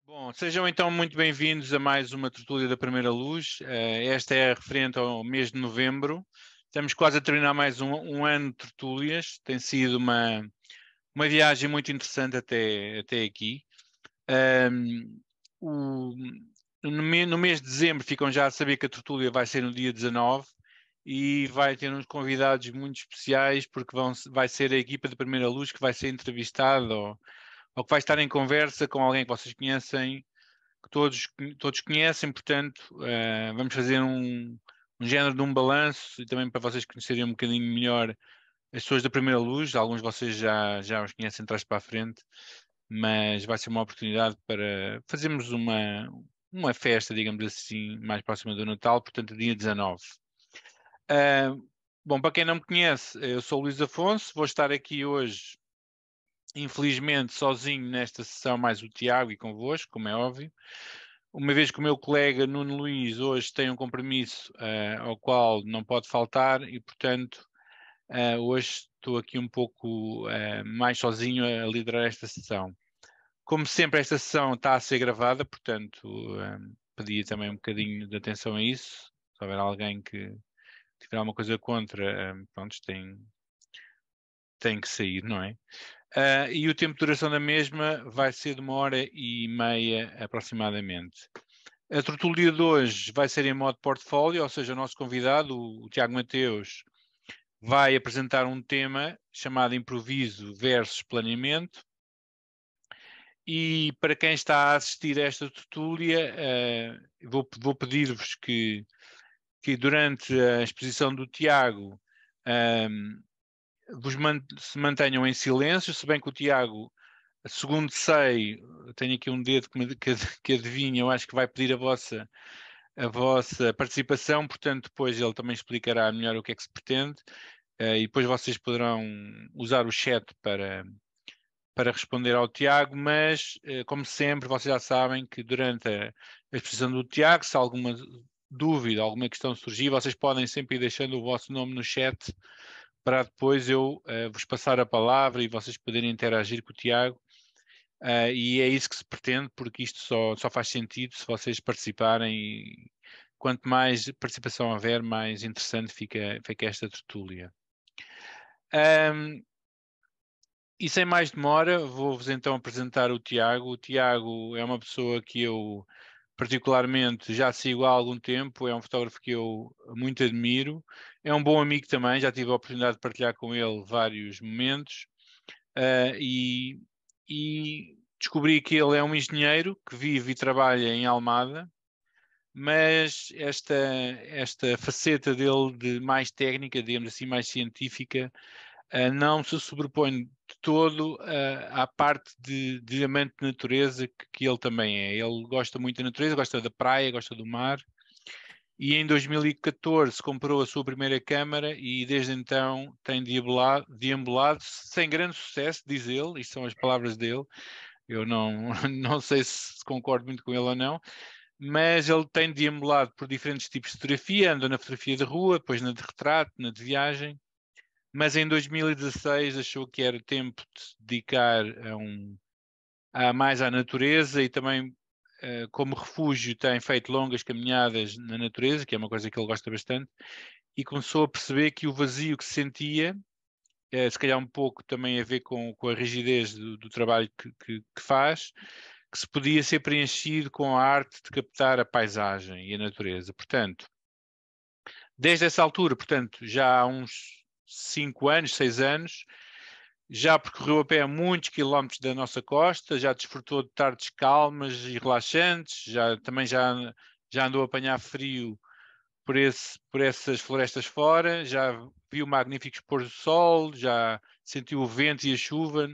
Bom, sejam então muito bem-vindos a mais uma tertúlia da Primeira Luz. Esta é referente ao mês de novembro. Estamos quase a terminar mais um ano de tertúlias. Tem sido uma viagem muito interessante até aqui. O, no mês de dezembro ficam já a saber que a tertúlia vai ser no dia 19 e vai ter uns convidados muito especiais porque vai ser a equipa da Primeira Luz que vai ser entrevistada ou que vai estar em conversa com alguém que vocês conhecem, que todos conhecem, portanto, vamos fazer um género de um balanço e também para vocês conhecerem um bocadinho melhor as pessoas da Primeira Luz. Alguns de vocês já os conhecem de trás para a frente, mas vai ser uma oportunidade para fazermos uma festa, digamos assim, mais próxima do Natal, portanto, dia 19. Bom, para quem não me conhece, eu sou o Luís Afonso, vou estar aqui hoje, infelizmente, sozinho nesta sessão, mais o Tiago e convosco, como é óbvio. Uma vez que o meu colega Nuno Luís hoje tem um compromisso ao qual não pode faltar e, portanto, hoje estou aqui um pouco mais sozinho a liderar esta sessão. Como sempre, esta sessão está a ser gravada, portanto, pedia também um bocadinho de atenção a isso. Se houver alguém que tiver alguma coisa contra, pronto, tem que sair, não é? E o tempo de duração da mesma vai ser de 1h30 aproximadamente. A tertúlia de hoje vai ser em modo portfólio, ou seja, o nosso convidado, o Tiago Mateus, vai apresentar um tema chamado improviso versus planeamento. E para quem está a assistir a esta tertúlia, vou pedir-vos que durante a exposição do Tiago se mantenham em silêncio, se bem que o Tiago, segundo sei, tenho aqui um dedo que adivinha, eu acho que vai pedir a vossa participação, portanto depois ele também explicará melhor o que é que se pretende e depois vocês poderão usar o chat para responder ao Tiago, mas como sempre vocês já sabem que durante a exposição do Tiago, se alguma dúvida, alguma questão surgir, vocês podem sempre ir deixando o vosso nome no chat para depois eu vos passar a palavra e vocês poderem interagir com o Tiago. E é isso que se pretende, porque isto só faz sentido se vocês participarem e quanto mais participação houver, mais interessante fica esta tertúlia. E sem mais demora, vou-vos então apresentar o Tiago. O Tiago é uma pessoa que eu particularmente já sigo há algum tempo, é um fotógrafo que eu muito admiro, é um bom amigo também, já tive a oportunidade de partilhar com ele vários momentos e descobri que ele é um engenheiro que vive e trabalha em Almada, mas esta faceta dele de mais técnica, digamos assim, mais científica, não se sobrepõe de todo à parte de amante de natureza que ele também é. Ele gosta muito da natureza, gosta da praia, gosta do mar. E em 2014 comprou a sua primeira câmara e desde então tem deambulado sem grande sucesso, diz ele, isto são as palavras dele. Eu não sei se concordo muito com ele ou não, mas ele tem deambulado por diferentes tipos de fotografia, anda na fotografia de rua, depois na de retrato, na de viagem, mas em 2016 achou que era tempo de se dedicar mais à natureza e também como refúgio tem feito longas caminhadas na natureza, que é uma coisa que ele gosta bastante, e começou a perceber que o vazio que se sentia, se calhar um pouco também a ver com a rigidez do trabalho que faz, que se podia ser preenchido com a arte de captar a paisagem e a natureza. Portanto, desde essa altura, portanto, já há uns 5 anos, 6 anos, já percorreu a pé muitos quilómetros da nossa costa, já desfrutou de tardes calmas e relaxantes, também já andou a apanhar frio por essas florestas fora, já viu magníficos pôr do sol, já sentiu o vento e a chuva.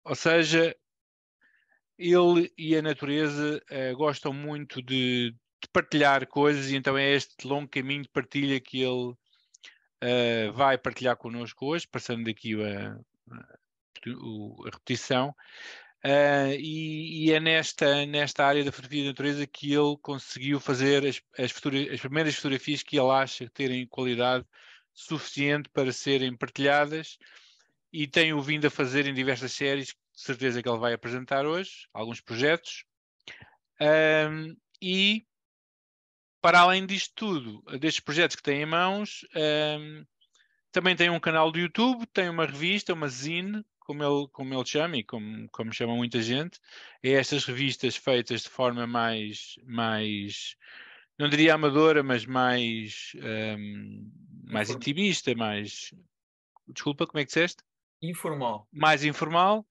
Ou seja, ele e a natureza gostam muito de partilhar coisas e então é este longo caminho de partilha que ele vai partilhar connosco hoje, passando aqui a repetição. E é nesta área da fotografia de natureza que ele conseguiu fazer as primeiras fotografias que ele acha terem qualidade suficiente para serem partilhadas e tem-o vindo a fazer em diversas séries de certeza que ele vai apresentar hoje, alguns projetos. E para além disto tudo, destes projetos que tem em mãos, também tem um canal do YouTube, tem uma revista, uma zine, como ele chama e como chama muita gente. É estas revistas feitas de forma mais não diria amadora, mas mais intimista, mais... Desculpa, como é que disseste? Informal. Mais informal.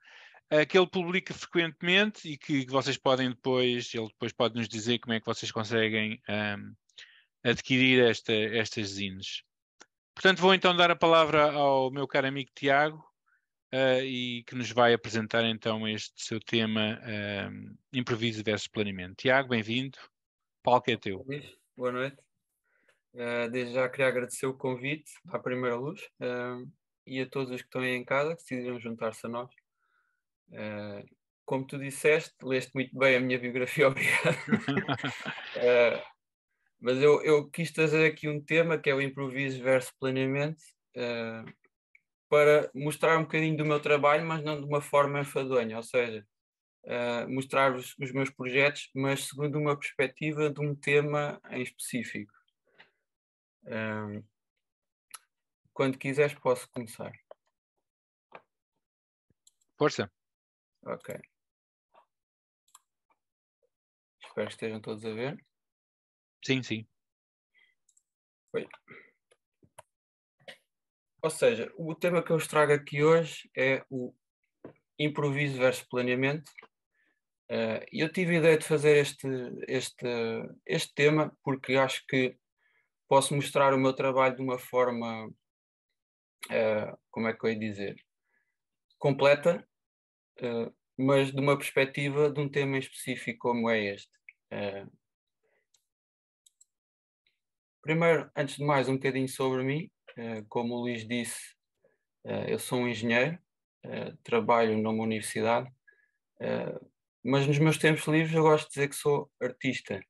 Que ele publica frequentemente e que vocês podem ele depois pode nos dizer como é que vocês conseguem adquirir estas zines. Portanto, vou então dar a palavra ao meu caro amigo Tiago e que nos vai apresentar então este seu tema improviso versus planeamento. Tiago, bem-vindo. O palco é teu. Boa noite. Desde já queria agradecer o convite à Primeira Luz e a todos os que estão aí em casa que decidiram juntar-se a nós. Como tu disseste, leste muito bem a minha biografia, obrigado. Mas eu quis trazer aqui um tema que é o improviso versus planeamento para mostrar um bocadinho do meu trabalho, mas não de uma forma enfadonha, ou seja, mostrar-vos os meus projetos, mas segundo uma perspectiva de um tema em específico. Quando quiseres posso começar. Força. Ok. Espero que estejam todos a ver. Sim, sim. Oi. Ou seja, o tema que eu vos trago aqui hoje é o improviso versus planeamento. Eu tive a ideia de fazer este tema porque acho que posso mostrar o meu trabalho de uma forma, como é que eu ia dizer, completa, mas de uma perspectiva de um tema em específico como é este. Primeiro, antes de mais, um bocadinho sobre mim. Como o Luís disse, eu sou um engenheiro, trabalho numa universidade, mas nos meus tempos livres eu gosto de dizer que sou artista.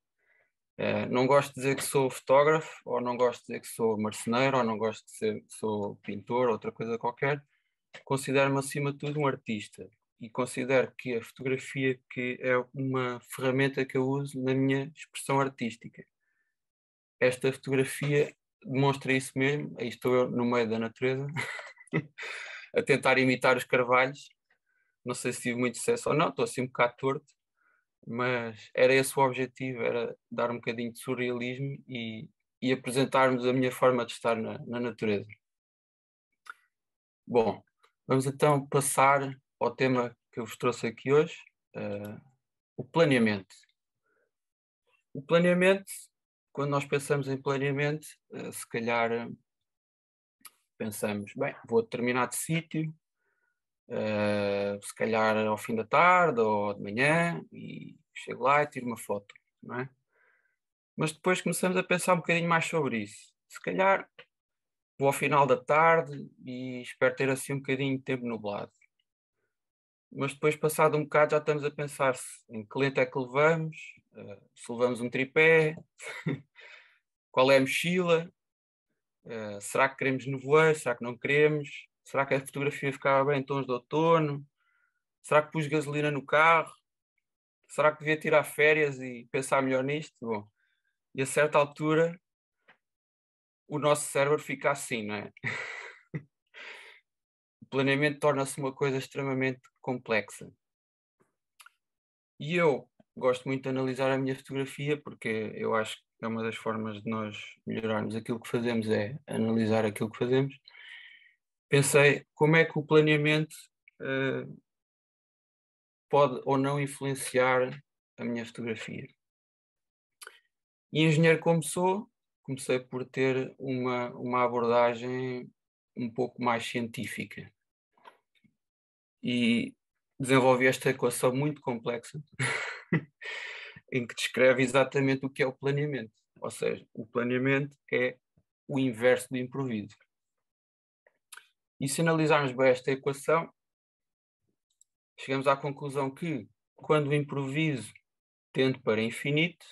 Não gosto de dizer que sou fotógrafo, ou não gosto de dizer que sou marceneiro, ou não gosto de dizer que sou pintor, outra coisa qualquer. Considero-me, acima de tudo, um artista. E considero que a fotografia que é uma ferramenta que eu uso na minha expressão artística. Esta fotografia demonstra isso mesmo. Aí estou eu no meio da natureza, a tentar imitar os carvalhos. Não sei se tive muito sucesso ou não, estou assim um bocado torto, mas era esse o objetivo, era dar um bocadinho de surrealismo e apresentarmos a minha forma de estar na natureza. Bom, vamos então passar ao tema que eu vos trouxe aqui hoje, o planeamento. O planeamento, quando nós pensamos em planeamento, se calhar pensamos, bem, vou a determinado sítio, se calhar ao fim da tarde ou de manhã, e chego lá e tiro uma foto, não é? Mas depois começamos a pensar um bocadinho mais sobre isso. Se calhar vou ao final da tarde e espero ter assim um bocadinho de tempo nublado. Mas depois, passado um bocado, já estamos a pensar em que lente é que levamos, se levamos um tripé, qual é a mochila, será que queremos nevoeiro, será que não queremos, será que a fotografia ficava bem em tons de outono, será que pus gasolina no carro, será que devia tirar férias e pensar melhor nisto? Bom, e a certa altura o nosso cérebro fica assim, não é? O planeamento torna-se uma coisa extremamente complexa. E eu gosto muito de analisar a minha fotografia porque eu acho que é uma das formas de nós melhorarmos aquilo que fazemos, é analisar aquilo que fazemos. Pensei como é que o planeamento pode ou não influenciar a minha fotografia. E engenheiro como sou, comecei por ter uma abordagem um pouco mais científica. E desenvolvi esta equação muito complexa em que descreve exatamente o que é o planeamento. Ou seja, o planeamento é o inverso do improviso. E se analisarmos bem esta equação, chegamos à conclusão que quando o improviso tende para infinito,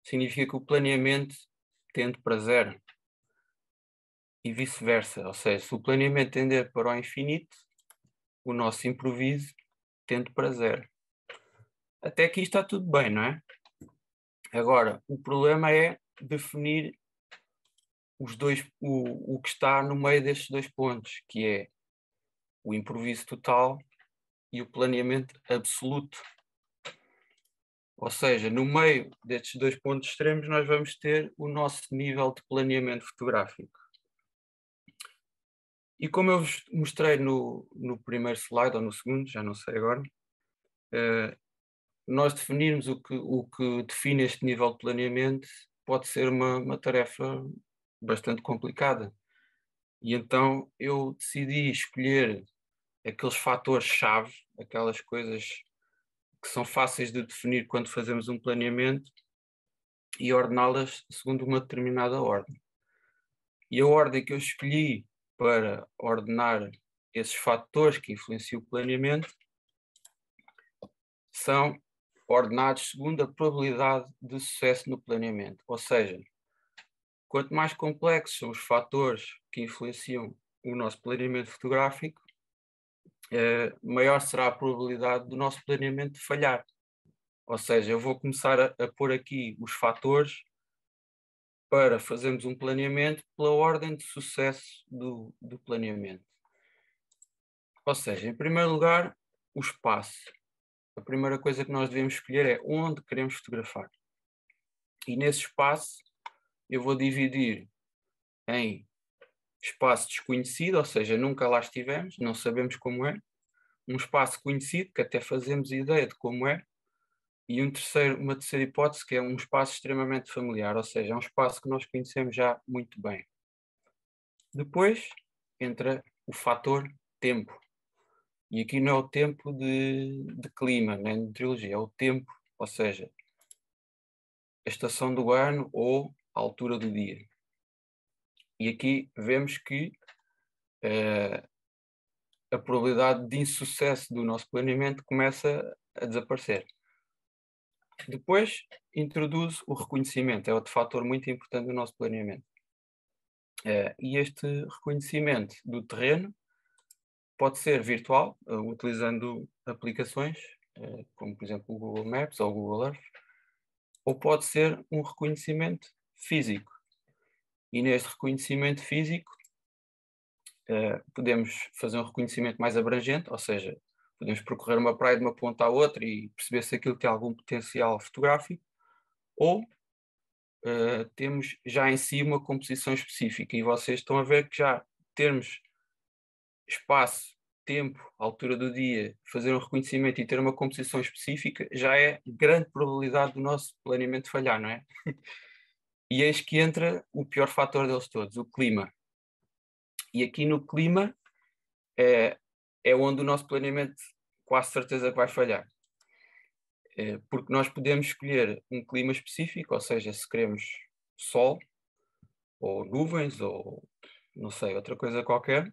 significa que o planeamento tende para zero. E vice-versa. Ou seja, se o planeamento tender para o infinito, o nosso improviso tendo para 0. Até aqui está tudo bem, não é? Agora, o problema é definir o que está no meio destes 2 pontos, que é o improviso total e o planeamento absoluto. Ou seja, no meio destes 2 pontos extremos, nós vamos ter o nosso nível de planeamento fotográfico. E como eu vos mostrei no primeiro slide, ou no segundo, já não sei agora, nós definirmos o que define este nível de planeamento pode ser uma tarefa bastante complicada. E então eu decidi escolher aqueles fatores-chave, aquelas coisas que são fáceis de definir quando fazemos um planeamento, e ordená-las segundo uma determinada ordem. E a ordem que eu escolhi para ordenar esses fatores que influenciam o planeamento são ordenados segundo a probabilidade de sucesso no planeamento. Ou seja, quanto mais complexos são os fatores que influenciam o nosso planeamento fotográfico, maior será a probabilidade do nosso planeamento de falhar. Ou seja, eu vou começar a pôr aqui os fatores para fazermos um planeamento pela ordem de sucesso do planeamento. Ou seja, em primeiro lugar, o espaço. A primeira coisa que nós devemos escolher é onde queremos fotografar. E nesse espaço eu vou dividir em espaço desconhecido, ou seja, nunca lá estivemos, não sabemos como é. Um espaço conhecido, que até fazemos ideia de como é. E uma terceira hipótese, que é um espaço extremamente familiar, ou seja, é um espaço que nós conhecemos já muito bem. Depois entra o fator tempo. E aqui não é o tempo de clima, nem de meteorologia, é o tempo, ou seja, a estação do ano ou a altura do dia. E aqui vemos que a probabilidade de insucesso do nosso planeamento começa a desaparecer. Depois introduz o reconhecimento, é outro fator muito importante do nosso planeamento. E este reconhecimento do terreno pode ser virtual, utilizando aplicações, como por exemplo o Google Maps ou o Google Earth, ou pode ser um reconhecimento físico. E neste reconhecimento físico podemos fazer um reconhecimento mais abrangente, ou seja, podemos percorrer uma praia de uma ponta à outra e perceber se aquilo tem algum potencial fotográfico, ou temos já em si uma composição específica. E vocês estão a ver que já termos espaço, tempo, altura do dia, fazer um reconhecimento e ter uma composição específica, já é grande probabilidade do nosso planeamento falhar, não é? E eis que entra o pior fator deles todos, o clima. E aqui no clima é onde o nosso planeamento quase certeza que vai falhar. Porque nós podemos escolher um clima específico, ou seja, se queremos sol, ou nuvens, ou não sei, outra coisa qualquer,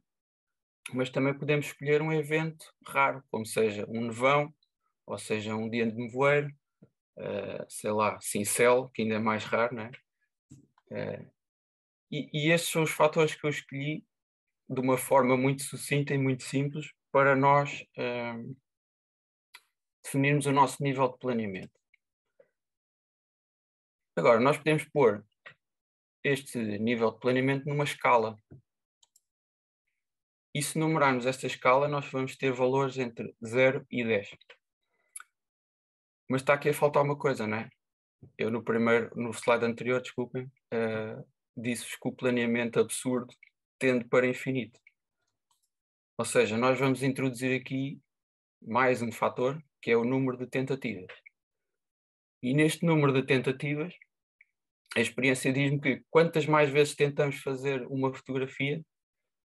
mas também podemos escolher um evento raro, como seja um nevão, ou seja, um dia de nevoeiro, sei lá, cincel, que ainda é mais raro, não é? E estes são os fatores que eu escolhi de uma forma muito sucinta e muito simples para nós definirmos o nosso nível de planeamento. Agora, nós podemos pôr este nível de planeamento numa escala. E se numerarmos esta escala, nós vamos ter valores entre 0 e 10. Mas está aqui a faltar uma coisa, não é? Eu no slide anterior, desculpem, disse-vos que o planeamento absurdo tende para infinito. Ou seja, nós vamos introduzir aqui mais um fator, que é o número de tentativas. E neste número de tentativas, a experiência diz-me que quantas mais vezes tentamos fazer uma fotografia,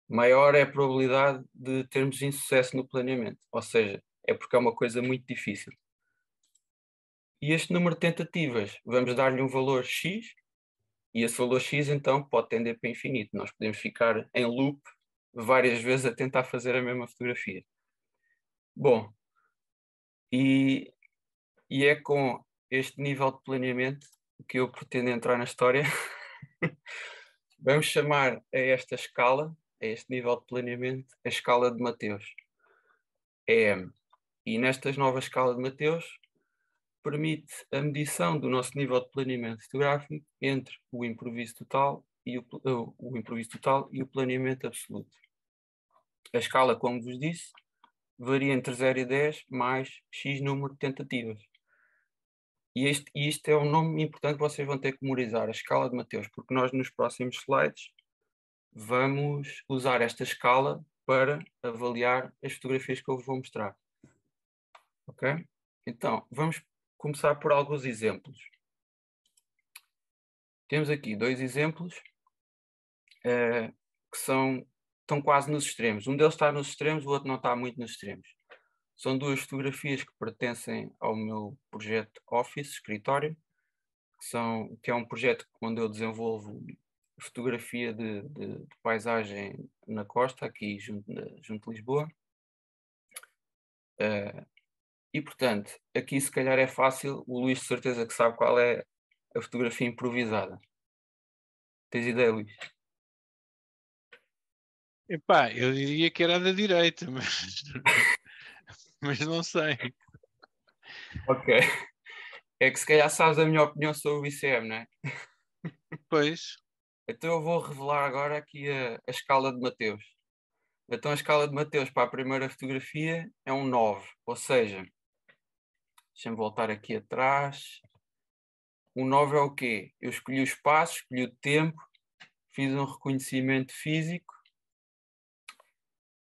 maior é a probabilidade de termos insucesso no planeamento. Ou seja, é porque é uma coisa muito difícil. E este número de tentativas, vamos dar-lhe um valor X, e esse valor X então pode tender para infinito. Nós podemos ficar em loop várias vezes a tentar fazer a mesma fotografia. Bom, e é com este nível de planeamento que eu pretendo entrar na história. Vamos chamar a esta escala, a este nível de planeamento, a escala de Mateus. EM. E nesta nova escala de Mateus, permite a medição do nosso nível de planeamento fotográfico entre o improviso total e o improviso total e o planeamento absoluto. A escala, como vos disse, varia entre 0 e 10 mais X número de tentativas. E isto é um nome importante que vocês vão ter que memorizar, a escala de Mateus, porque nós nos próximos slides vamos usar esta escala para avaliar as fotografias que eu vos vou mostrar. Ok? Então, vamos começar por alguns exemplos. Temos aqui 2 exemplos que estão quase nos extremos. Um deles está nos extremos, o outro não está muito nos extremos. São 2 fotografias que pertencem ao meu projeto Office, escritório, que é um projeto onde eu desenvolvo fotografia de paisagem na costa, aqui junto de Lisboa. E, portanto, aqui se calhar é fácil, o Luís de certeza que sabe qual é a fotografia improvisada. Tens ideia, Luís? Epá, eu diria que era da direita, mas não sei. Ok. É que se calhar sabes a minha opinião sobre o ICM, não é? Pois, Então eu vou revelar agora aqui a escala de Mateus. Então a escala de Mateus para a primeira fotografia é um 9, ou seja, deixa-me voltar aqui atrás. O 9 é o quê? Eu escolhi o espaço, escolhi o tempo, fiz um reconhecimento físico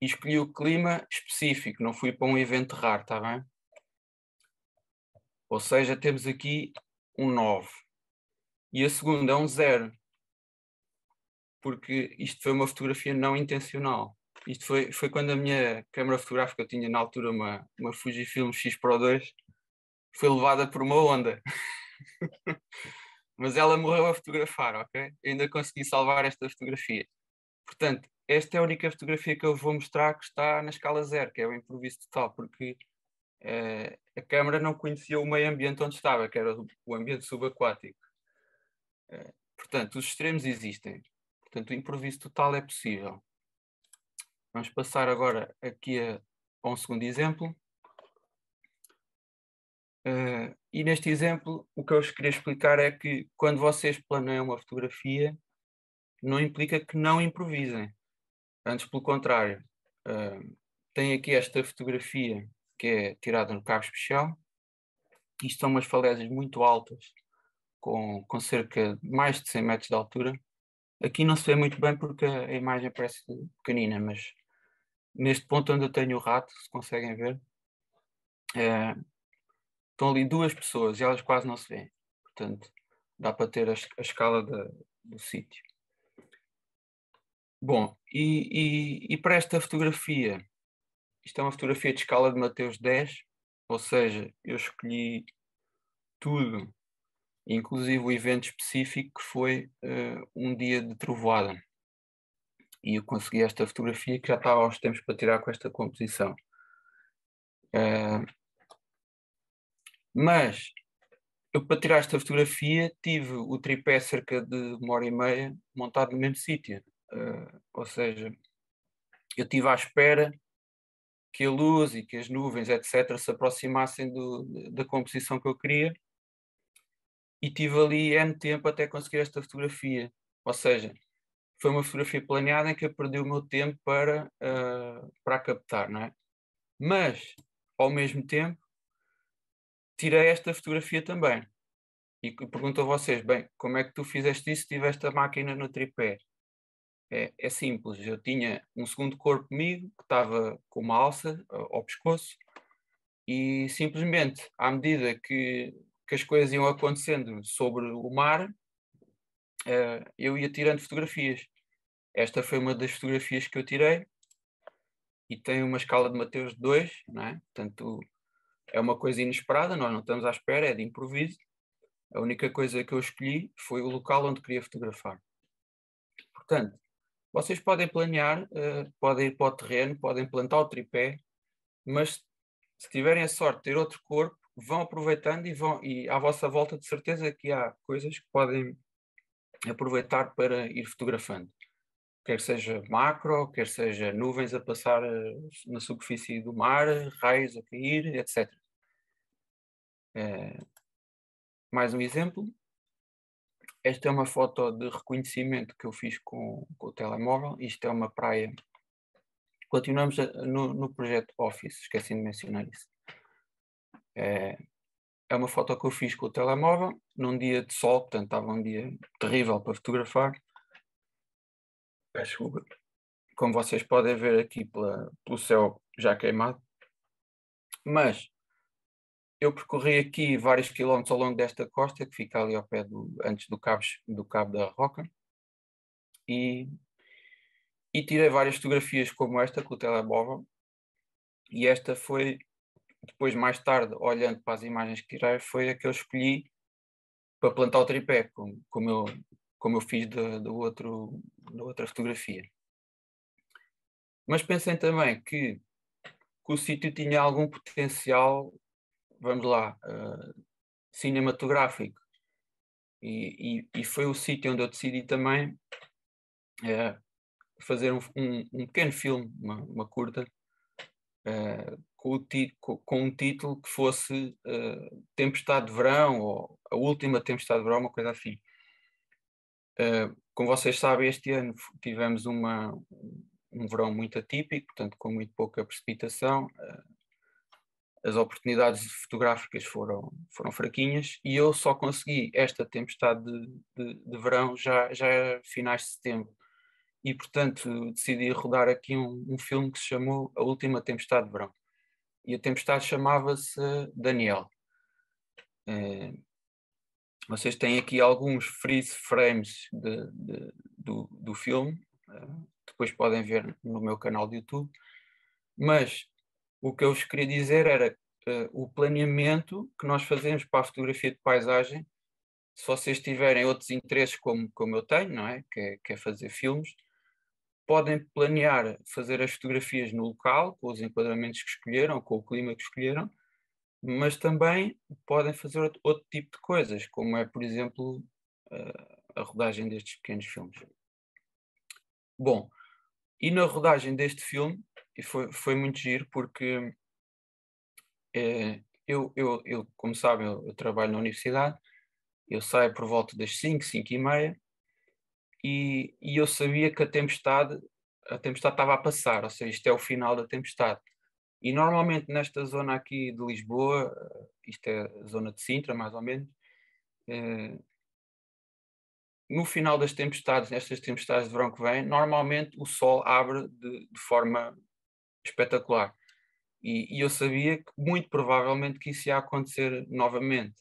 e escolhi o clima específico, não fui para um evento raro, está bem? Ou seja, temos aqui um 9. E a segunda é um 0, porque isto foi uma fotografia não intencional. Isto foi quando a minha câmera fotográfica, eu tinha na altura uma Fujifilm X Pro 2, foi levada por uma onda. Mas ela morreu a fotografar, ok? Eu ainda consegui salvar esta fotografia. Portanto, esta é a única fotografia que eu vou mostrar que está na escala 0, que é o improviso total, porque a câmera não conhecia o meio ambiente onde estava, que era o ambiente subaquático. Portanto, os extremos existem. Portanto, o improviso total é possível. Vamos passar agora aqui a um segundo exemplo. E neste exemplo, o que eu vos queria explicar é que quando vocês planeiam uma fotografia, não implica que não improvisem. Antes, pelo contrário. Tem aqui esta fotografia que é tirada no Cabo Especial. Isto são umas falésias muito altas, com cerca de mais de 100 metros de altura. Aqui não se vê muito bem porque a imagem parece pequenina, mas neste ponto onde eu tenho o rato, se conseguem ver, estão ali 2 pessoas e elas quase não se vêem. Portanto, dá para ter a escala do sítio. Bom, e para esta fotografia, isto é uma fotografia de escala de Mateus 10, ou seja, eu escolhi tudo, inclusive o evento específico que foi um dia de trovoada. E eu consegui esta fotografia que já estava aos tempos para tirar com esta composição. Mas eu, para tirar esta fotografia, tive o tripé cerca de 1h30 montado no mesmo sítio. Ou seja, eu estive à espera que a luz e que as nuvens, etc., se aproximassem da composição que eu queria, e tive ali N tempo até conseguir esta fotografia. Ou seja, foi uma fotografia planeada em que eu perdi o meu tempo para a captar, não é? Mas, ao mesmo tempo, tirei esta fotografia também. E pergunto a vocês, bem, como é que tu fizeste isso se tiveste a máquina no tripé? É simples, eu tinha um segundo corpo comigo, que estava com uma alça ao pescoço, e simplesmente, à medida que as coisas iam acontecendo sobre o mar, eu ia tirando fotografias. Esta foi uma das fotografias que eu tirei, e tem uma escala de Mateus de 2, não é? Portanto, é uma coisa inesperada, nós não estamos à espera, é de improviso. A única coisa que eu escolhi foi o local onde queria fotografar. Portanto, vocês podem planear, podem ir para o terreno, podem plantar o tripé, mas se tiverem a sorte de ter outro corpo, vão aproveitando e à vossa volta de certeza que há coisas que podem aproveitar para ir fotografando. quer seja macro, quer seja nuvens a passar na superfície do mar, raios a cair, etc. Mais um exemplo. Esta é uma foto de reconhecimento que eu fiz com o telemóvel. Isto é uma praia. Continuamos no projeto Office, esqueci de mencionar isso. É uma foto que eu fiz com o telemóvel num dia de sol, portanto estava um dia terrível para fotografar. Desculpa. Como vocês podem ver aqui pelo céu já queimado. Mas eu percorri aqui vários quilómetros ao longo desta costa, que fica ali ao pé antes do Cabo da Roca, e tirei várias fotografias como esta com o telemóvel. E esta foi, depois mais tarde, olhando para as imagens que tirei, foi a que eu escolhi para plantar o tripé, como eu fiz da outra fotografia. Mas pensei também que o sítio tinha algum potencial, vamos lá, cinematográfico. E foi o sítio onde eu decidi também fazer um pequeno filme, uma curta, com um título que fosse Tempestade de Verão, ou A Última Tempestade de Verão, uma coisa assim. Como vocês sabem, este ano tivemos um verão muito atípico, portanto, com muito pouca precipitação. As oportunidades fotográficas foram fraquinhas, e eu só consegui esta tempestade de verão já finais de setembro. E, portanto, decidi rodar aqui um filme que se chamou A Última Tempestade de Verão. E a tempestade chamava-se Daniel. Vocês têm aqui alguns freeze frames do filme, depois podem ver no meu canal de YouTube. Mas o que eu vos queria dizer era o planeamento que nós fazemos para a fotografia de paisagem. Se vocês tiverem outros interesses como eu tenho, não é? Que é fazer filmes, podem planear fazer as fotografias no local, com os enquadramentos que escolheram, com o clima que escolheram, mas também podem fazer outro tipo de coisas, como é, por exemplo, a rodagem destes pequenos filmes. Bom, e na rodagem deste filme, foi muito giro, porque eu, como sabem, eu trabalho na universidade, eu saio por volta das 5, 5 e meia, e eu sabia que a tempestade estava a passar, ou seja, isto é o final da tempestade. E normalmente nesta zona aqui de Lisboa, isto é a zona de Sintra, mais ou menos, no final das tempestades, nestas tempestades de verão que vêm, normalmente o sol abre de forma espetacular. E eu sabia que muito provavelmente que isso ia acontecer novamente.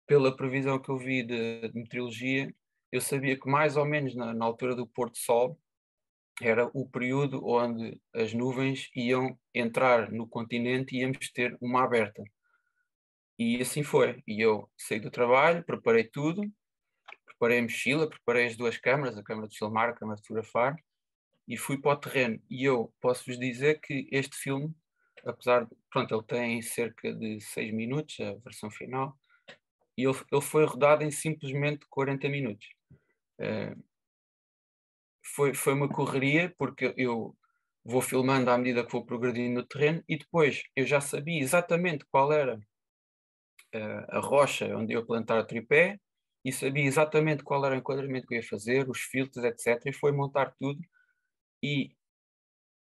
Pela previsão que eu vi de meteorologia, eu sabia que mais ou menos na altura do pôr do sol era o período onde as nuvens iam entrar no continente e íamos ter uma aberta. E assim foi. E eu saí do trabalho, preparei tudo, preparei a mochila, preparei as duas câmaras, a câmara de filmar, a câmara de fotografar, e fui para o terreno. E eu posso-vos dizer que este filme, apesar de, pronto, ele tem cerca de 6 minutos, a versão final, e ele foi rodado em simplesmente 40 minutos. Foi uma correria, porque eu vou filmando à medida que vou progredindo no terreno, e depois eu já sabia exatamente qual era a rocha onde eu ia plantar o tripé, e sabia exatamente qual era o enquadramento que eu ia fazer, os filtros, etc. E foi montar tudo, e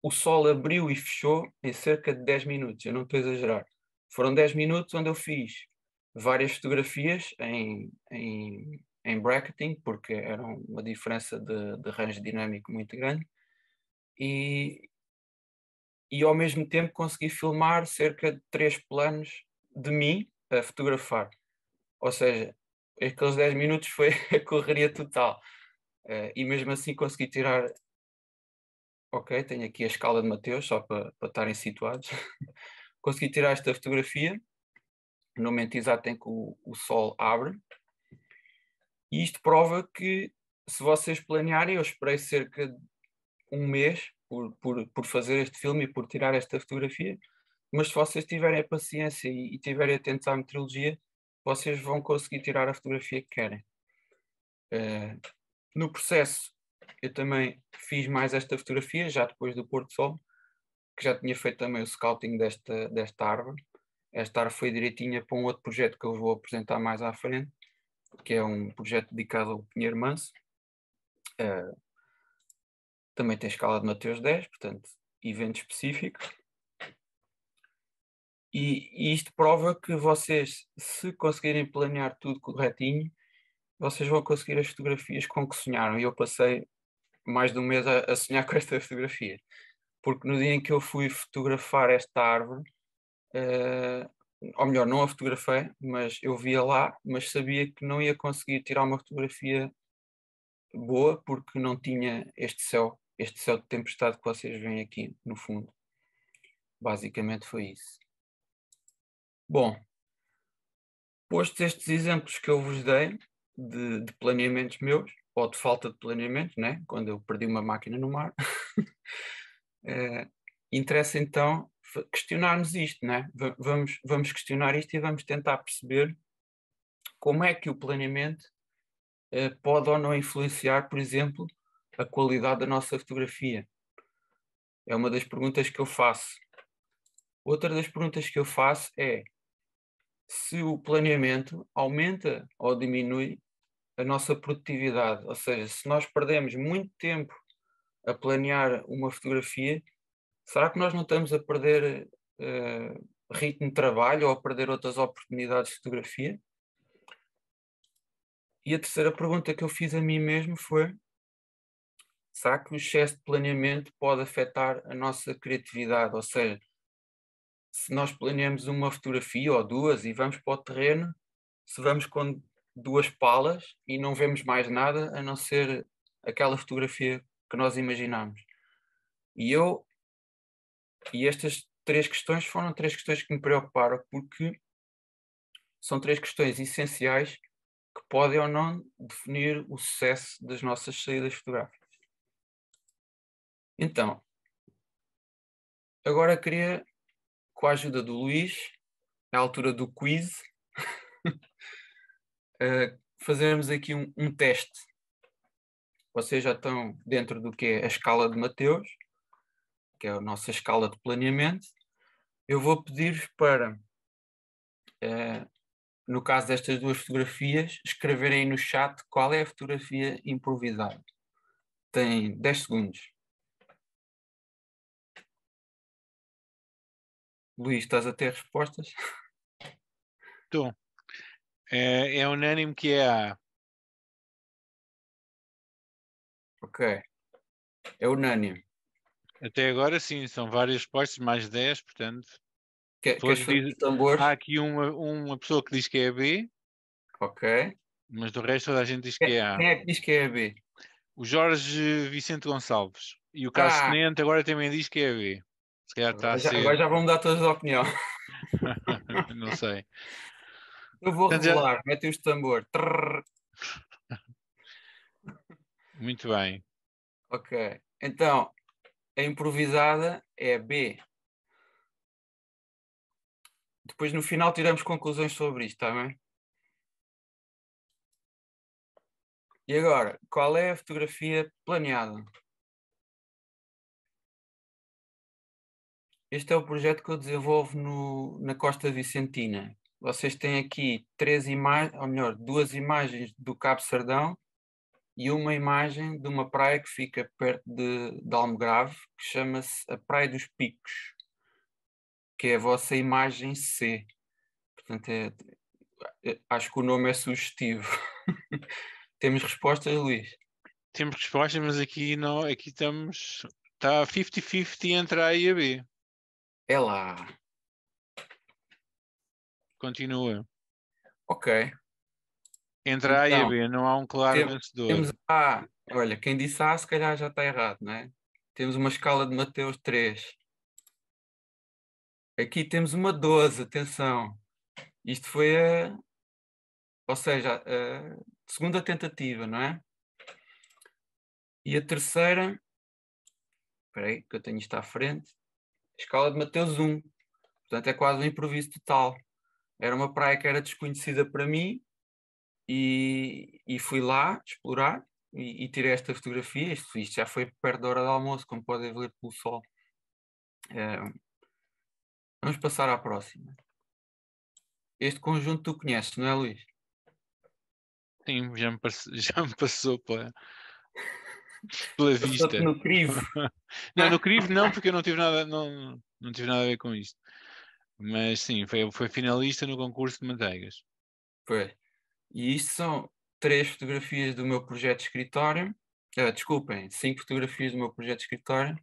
o sol abriu e fechou em cerca de 10 minutos, eu não estou a exagerar. Foram 10 minutos onde eu fiz várias fotografias em bracketing, porque era uma diferença de range dinâmico muito grande, e ao mesmo tempo consegui filmar cerca de 3 planos de mim a fotografar. Ou seja, aqueles 10 minutos foi a correria total. E mesmo assim consegui tirar. Ok, tenho aqui a escala de Mateus, só para estarem situados. Consegui tirar esta fotografia no momento exato em que o sol abre. E isto prova que, se vocês planearem, eu esperei cerca de um mês por fazer este filme e por tirar esta fotografia, mas se vocês tiverem a paciência e tiverem atentos à meteorologia, vocês vão conseguir tirar a fotografia que querem. No processo, eu também fiz mais esta fotografia, já depois do pôr do sol, que já tinha feito também o scouting desta árvore. Esta árvore foi direitinha para um outro projeto que eu vou apresentar mais à frente, que é um projeto dedicado ao Pinheiro Manso. Também tem escala de Mateus 10, portanto, evento específico. E isto prova que vocês, se conseguirem planear tudo corretinho, vocês vão conseguir as fotografias com que sonharam. E eu passei mais de um mês a sonhar com esta fotografia. Porque no dia em que eu fui fotografar esta árvore, ou melhor, não a fotografei, mas eu via lá, mas sabia que não ia conseguir tirar uma fotografia boa porque não tinha este céu de tempestade que vocês veem aqui no fundo. Basicamente foi isso. Bom, postos estes exemplos que eu vos dei de planeamentos meus, ou de falta de planeamento, né? Quando eu perdi uma máquina no mar, interessa então questionarmos isto, né? Vamos questionar isto e vamos tentar perceber como é que o planeamento pode ou não influenciar, por exemplo, a qualidade da nossa fotografia. É uma das perguntas que eu faço. Outra das perguntas que eu faço é se o planeamento aumenta ou diminui a nossa produtividade. Ou seja, se nós perdemos muito tempo a planear uma fotografia, será que nós não estamos a perder ritmo de trabalho ou a perder outras oportunidades de fotografia? E a terceira pergunta que eu fiz a mim mesmo foi: será que o excesso de planeamento pode afetar a nossa criatividade? Ou seja, se nós planeamos uma fotografia ou duas e vamos para o terreno, se vamos com duas palas e não vemos mais nada a não ser aquela fotografia que nós imaginamos. E estas três questões foram três questões que me preocuparam, porque são três questões essenciais que podem ou não definir o sucesso das nossas saídas fotográficas. Então, agora queria, com a ajuda do Luís, à altura do quiz, fazermos aqui um teste. Vocês já estão dentro do que é a escala de Mateus, que é a nossa escala de planeamento. Eu vou pedir-vos para, no caso destas duas fotografias, escreverem no chat qual é a fotografia improvisada. Tem 10 segundos. Luís, estás a ter respostas? Estou. É unânime que é A. Ok. É unânime. Até agora sim, são várias respostas, mais 10, portanto. Queres fazer os tambores? Há aqui uma pessoa que diz que é B, Ok. mas do resto toda a gente diz que é A. Quem é que diz que é a B? O Jorge Vicente Gonçalves. E o Carlos Tenente agora também diz que é B. Se calhar está a ser. Agora já vão mudar todas a opinião. Não sei. Eu vou Portanto, revelar. Metem os tambor. Muito bem. Ok. Então, a improvisada é B. Depois no final tiramos conclusões sobre isto, está bem? E agora, qual é a fotografia planeada? Este é o projeto que eu desenvolvo na Costa Vicentina. Vocês têm aqui três imagens, ou melhor, duas imagens do Cabo Sardão e uma imagem de uma praia que fica perto de Almograve, que chama-se a Praia dos Picos, que é a vossa imagem C. Portanto, acho que o nome é sugestivo. Temos respostas, Luís? Temos respostas, mas aqui não, aqui estamos. Está 50-50 entre A e a B. É lá. Continua. Ok. Entre A e a B, não há um claro vencedor. Temos A. Olha, quem disse A, se calhar já está errado, não é? Temos uma escala de Mateus 3. Aqui temos uma 12, atenção. Isto foi ou seja, a segunda tentativa, não é? E a terceira, espera aí, que eu tenho isto à frente, escala de Mateus 1. Portanto, é quase um improviso total. Era uma praia que era desconhecida para mim e fui lá explorar. e tirei esta fotografia. Isto já foi perto da hora do almoço, como podem ver pelo sol. Vamos passar à próxima. Este conjunto tu conheces, não é, Luís? Sim, já me passou pela Passou-te vista. no crivo. Não, no crivo não, porque eu não tive nada, não tive nada a ver com isto. Mas sim, foi finalista no concurso de manteigas. Pois. E isto são 3 fotografias do meu projeto de escritório. Desculpem, 5 fotografias do meu projeto de escritório.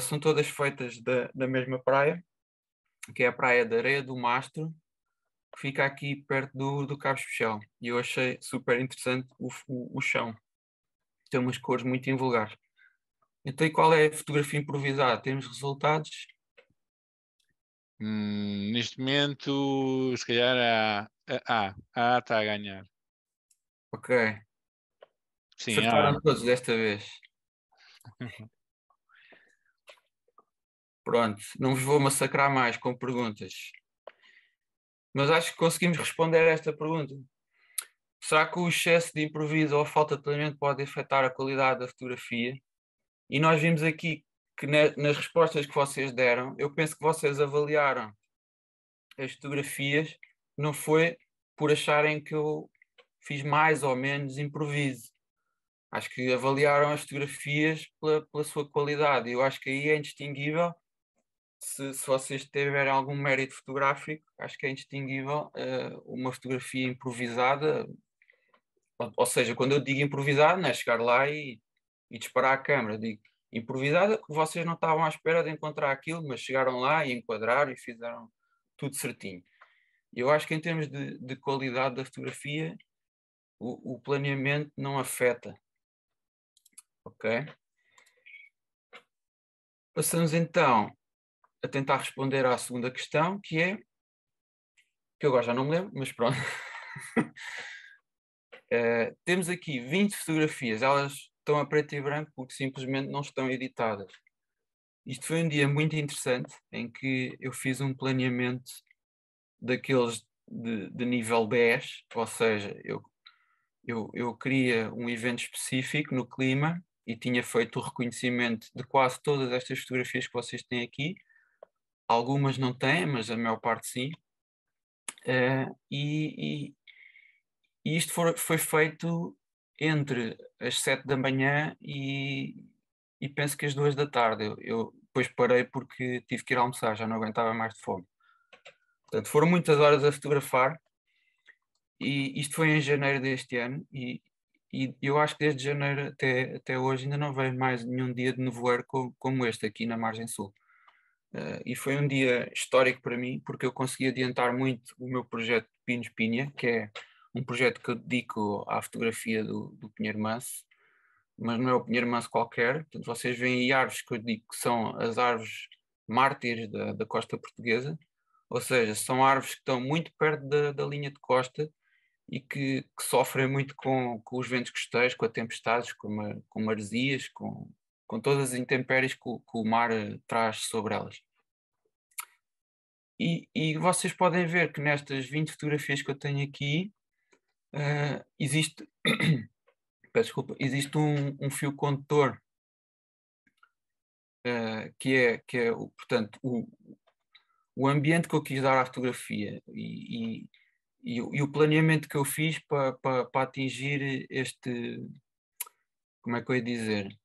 São todas feitas da mesma praia, que é a Praia da Areia do Mastro, que fica aqui perto do Cabo Especial. E eu achei super interessante o chão. Tem umas cores muito invulgares. Então, e qual é a fotografia improvisada? Temos resultados? Neste momento, se calhar a está a ganhar. Ok. Sim, Acertaram todos desta vez. Pronto, não vos vou massacrar mais com perguntas. Mas acho que conseguimos responder a esta pergunta. Será que o excesso de improviso ou a falta de planeamento pode afetar a qualidade da fotografia? E nós vimos aqui que nas respostas que vocês deram, eu penso que vocês avaliaram as fotografias, não foi por acharem que eu fiz mais ou menos improviso. Acho que avaliaram as fotografias pela sua qualidade. Eu acho que aí é indistinguível. Se vocês tiverem algum mérito fotográfico, acho que é indistinguível uma fotografia improvisada. Ou seja, quando eu digo improvisado, não é chegar lá e disparar a câmera. Digo improvisada, que vocês não estavam à espera de encontrar aquilo, mas chegaram lá e enquadraram e fizeram tudo certinho. Eu acho que em termos de qualidade da fotografia, o planeamento não afeta. Ok? Passamos então a tentar responder à segunda questão, que é, que eu agora já não me lembro, mas pronto. Temos aqui 20 fotografias, elas estão a preto e branco porque simplesmente não estão editadas. Isto foi um dia muito interessante em que eu fiz um planeamento daqueles de nível 10, ou seja, eu queria um evento específico no clima e tinha feito o reconhecimento de quase todas estas fotografias que vocês têm aqui. Algumas não têm, mas a maior parte sim. E isto foi feito entre as 7 da manhã e penso que as 2 da tarde. Eu depois parei porque tive que ir almoçar, já não aguentava mais de fome. Portanto, foram muitas horas a fotografar e isto foi em janeiro deste ano e eu acho que desde janeiro até hoje ainda não vejo mais nenhum dia de nevoeiro como este aqui na margem sul. E foi um dia histórico para mim porque eu consegui adiantar muito o meu projeto de Pinos Pinha, que é um projeto que eu dedico à fotografia do Pinheiro Manso, mas não é o Pinheiro Manso qualquer. Portanto, vocês veem aí árvores que eu digo que são as árvores mártires da costa portuguesa, ou seja, são árvores que estão muito perto da linha de costa e que sofrem muito com os ventos costeiros, com as tempestades, com maresias, com todas as intempéries que o mar traz sobre elas. E vocês podem ver que nestas 20 fotografias que eu tenho aqui, existe, peço desculpa, existe um fio condutor, que é portanto, o ambiente que eu quis dar à fotografia e o planeamento que eu fiz para atingir este, como é que eu ia dizer,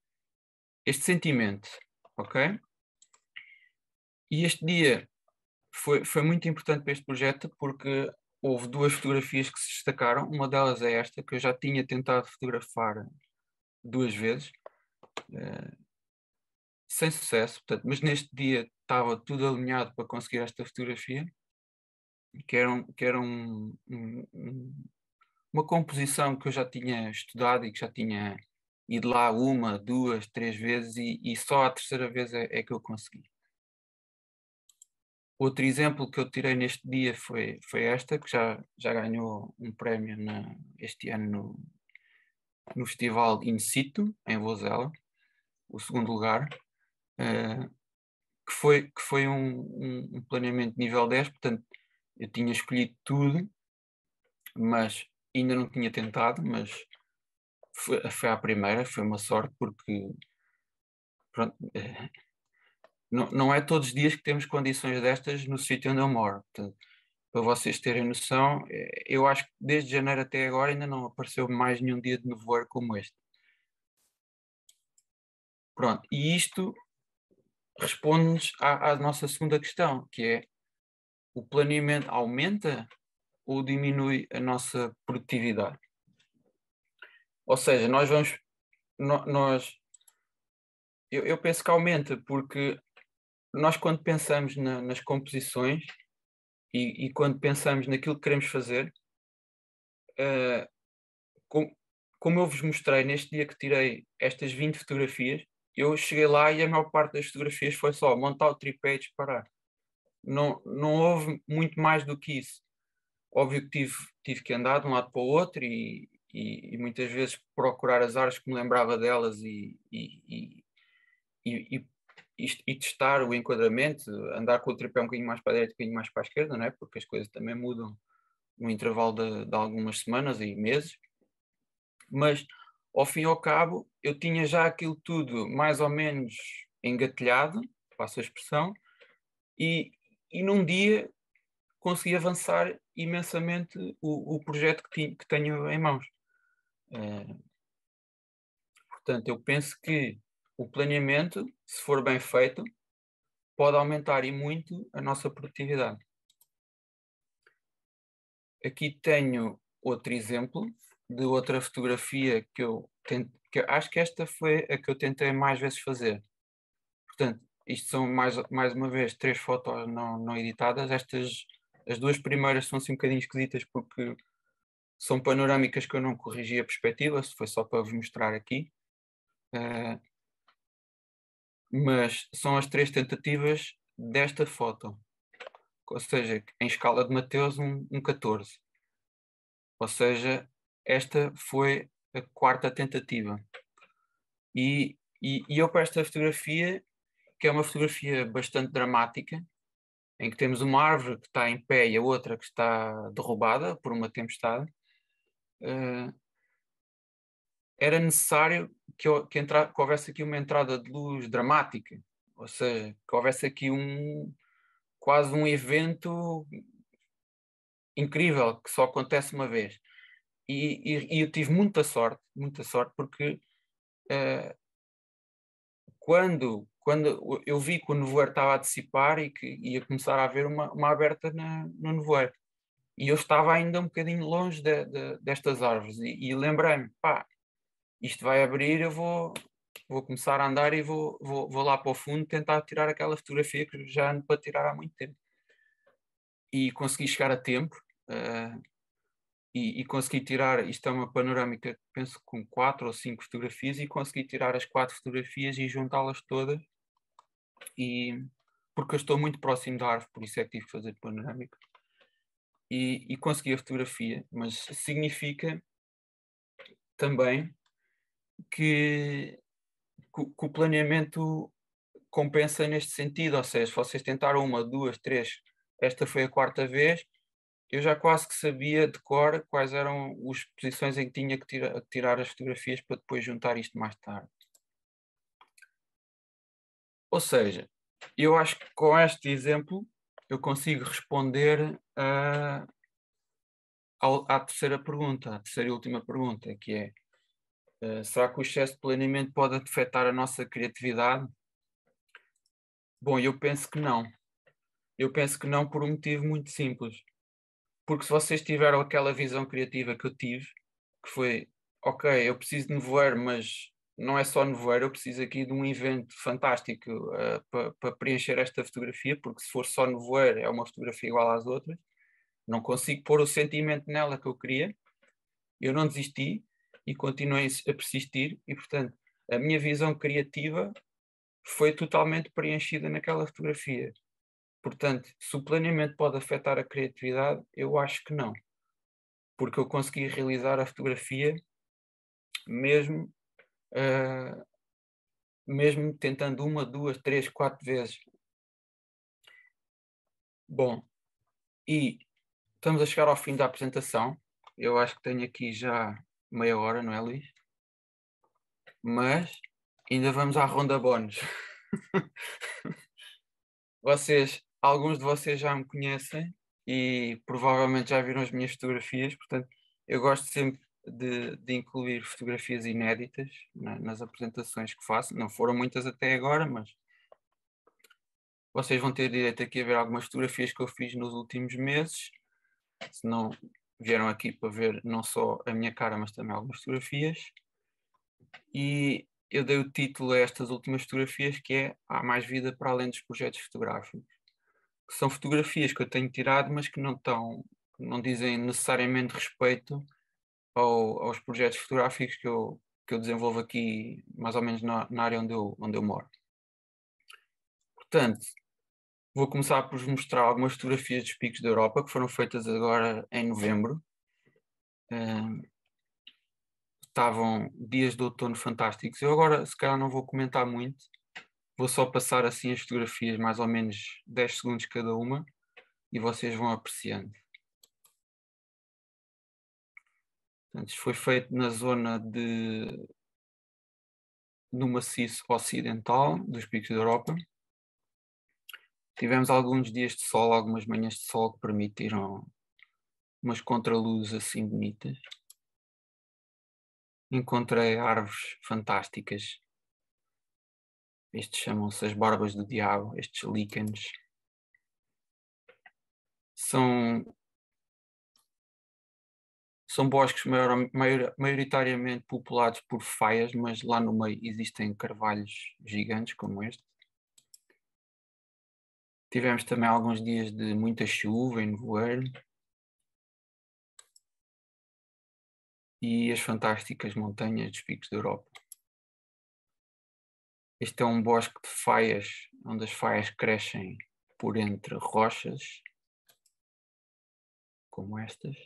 este sentimento, ok? E este dia foi muito importante para este projeto porque houve 2 fotografias que se destacaram. Uma delas é esta, que eu já tinha tentado fotografar 2 vezes, sem sucesso, portanto, mas neste dia estava tudo alinhado para conseguir esta fotografia, que era uma composição que eu já tinha estudado e que já tinha ido lá 1, 2, 3 vezes e só a terceira vez é que eu consegui. Outro exemplo que eu tirei neste dia foi esta, que já ganhou um prémio este ano no Festival In Situ, em Vozela, o segundo lugar, que foi um planeamento nível 10, portanto, eu tinha escolhido tudo, mas ainda não tinha tentado, mas foi à primeira, foi uma sorte, porque pronto, não é todos os dias que temos condições destas no sítio onde eu moro. Portanto, para vocês terem noção, eu acho que desde janeiro até agora ainda não apareceu mais nenhum dia de nevoeiro como este. Pronto, e isto responde-nos à nossa segunda questão, que é: o planeamento aumenta ou diminui a nossa produtividade? Ou seja, nós vamos, nós, eu penso que aumenta, porque nós, quando pensamos nas composições e quando pensamos naquilo que queremos fazer, eh, com- como eu vos mostrei neste dia que tirei estas 20 fotografias, eu cheguei lá e a maior parte das fotografias foi só montar o tripé e disparar. Não houve muito mais do que isso. Óbvio que tive que andar de um lado para o outro e muitas vezes procurar as áreas que me lembrava delas e, e testar o enquadramento, andar com o tripé um bocadinho mais para a direita, um bocadinho mais para a esquerda, não é? Porque as coisas também mudam no intervalo de algumas semanas e meses. Mas, ao fim e ao cabo, eu tinha já aquilo tudo mais ou menos engatilhado, passo a expressão, e, e num dia consegui avançar imensamente o projeto que tenho em mãos. Eh, Portanto, eu penso que o planeamento, se for bem feito, pode aumentar e muito a nossa produtividade. Aqui tenho outro exemplo de outra fotografia que eu acho que esta foi a que eu tentei mais vezes fazer. Portanto, isto são mais uma vez 3 fotos não editadas. As duas primeiras são assim um bocadinho esquisitas, porque são panorâmicas que eu não corrigi a perspectiva, foi só para vos mostrar aqui. Mas são as 3 tentativas desta foto, ou seja, em escala de Mateus, um 14. Ou seja, esta foi a quarta tentativa. E eu, para esta fotografia, que é uma fotografia bastante dramática, em que temos uma árvore que está em pé e a outra que está derrubada por uma tempestade, era necessário que houvesse aqui uma entrada de luz dramática, ou seja, que houvesse aqui quase um evento incrível que só acontece uma vez. E eu tive muita sorte, porque quando eu vi que o nevoeiro estava a dissipar e que ia começar a haver uma aberta no nevoeiro, e eu estava ainda um bocadinho longe destas árvores, e lembrei-me, pá, isto vai abrir, eu vou começar a andar e vou lá para o fundo tentar tirar aquela fotografia que já ando para tirar há muito tempo. E consegui chegar a tempo, e consegui tirar, isto é uma panorâmica, penso com 4 ou 5 fotografias, e consegui tirar as 4 fotografias e juntá-las todas, porque eu estou muito próximo da árvore, por isso é que tive que fazer panorâmica, e consegui a fotografia, mas significa também que, que o planeamento compensa neste sentido, ou seja, se vocês tentaram uma, duas, três, esta foi a quarta vez, eu já quase que sabia de cor quais eram as posições em que tinha que tirar as fotografias para depois juntar isto mais tarde. Ou seja, eu acho que com este exemplo eu consigo responder à terceira pergunta, à terceira e última pergunta, que é: será que o excesso de planeamento pode afetar a nossa criatividade? Bom, eu penso que não. Eu penso que não, por um motivo muito simples. Porque se vocês tiveram aquela visão criativa que eu tive, que foi: ok, eu preciso de nevoeiro, mas não é só nevoeiro, eu preciso aqui de um evento fantástico para preencher esta fotografia, porque se for só nevoeiro é uma fotografia igual às outras, não consigo pôr o sentimento nela que eu queria. Eu não desisti e continuei a persistir, e portanto a minha visão criativa foi totalmente preenchida naquela fotografia. Portanto, se o planeamento pode afetar a criatividade, eu acho que não, porque eu consegui realizar a fotografia mesmo, uh, mesmo tentando uma, duas, três, 4 vezes. Bom, e estamos a chegar ao fim da apresentação. Eu acho que tenho aqui já meia hora, não é, Luís? mas ainda vamos à ronda bónus. Alguns de vocês já me conhecem e provavelmente já viram as minhas fotografias, portanto, eu gosto sempre de incluir fotografias inéditas nas apresentações que faço. Não foram muitas até agora, mas vocês vão ter direito aqui a ver algumas fotografias que eu fiz nos últimos meses. Se não vieram aqui para ver não só a minha cara, mas também algumas fotografias. E eu dei o título a estas últimas fotografias, que é Há mais vida para além dos projetos fotográficos. Que são fotografias que eu tenho tirado, mas que não dizem necessariamente respeito aos projetos fotográficos que eu desenvolvo aqui, mais ou menos na área onde eu moro. Portanto, vou começar por vos mostrar algumas fotografias dos picos da Europa, que foram feitas agora em novembro. Estavam dias de outono fantásticos. Eu agora, se calhar, não vou comentar muito. Vou só passar assim as fotografias, mais ou menos 10 segundos cada uma, e vocês vão apreciando. Portanto, isto foi feito na zona no maciço ocidental dos picos da Europa. Tivemos alguns dias de sol, algumas manhãs de sol que permitiram umas contraluzes assim bonitas. Encontrei árvores fantásticas. Estes chamam-se as barbas do diabo, estes líquenes. São bosques maioritariamente populados por faias, mas lá no meio existem carvalhos gigantes como este. Tivemos também alguns dias de muita chuva e nevoeiro. E as fantásticas montanhas dos picos da Europa. Este é um bosque de faias, onde as faias crescem por entre rochas, como estas.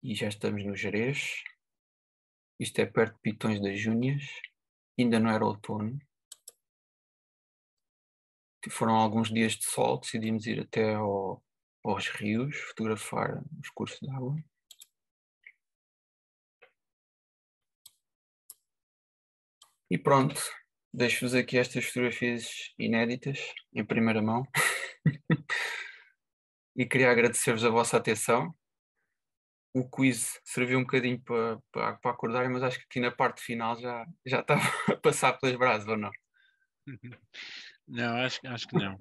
E já estamos no Gerês. Isto é perto de Pitões das Júnias. Ainda não era outono. Foram alguns dias de sol, decidimos ir até aos rios, fotografar os cursos de água. E pronto, deixo-vos aqui estas fotografias inéditas, em primeira mão. E queria agradecer-vos a vossa atenção. O quiz serviu um bocadinho para acordar, mas acho que aqui na parte final já estava a passar pelas brasas, ou não? Não, acho que não.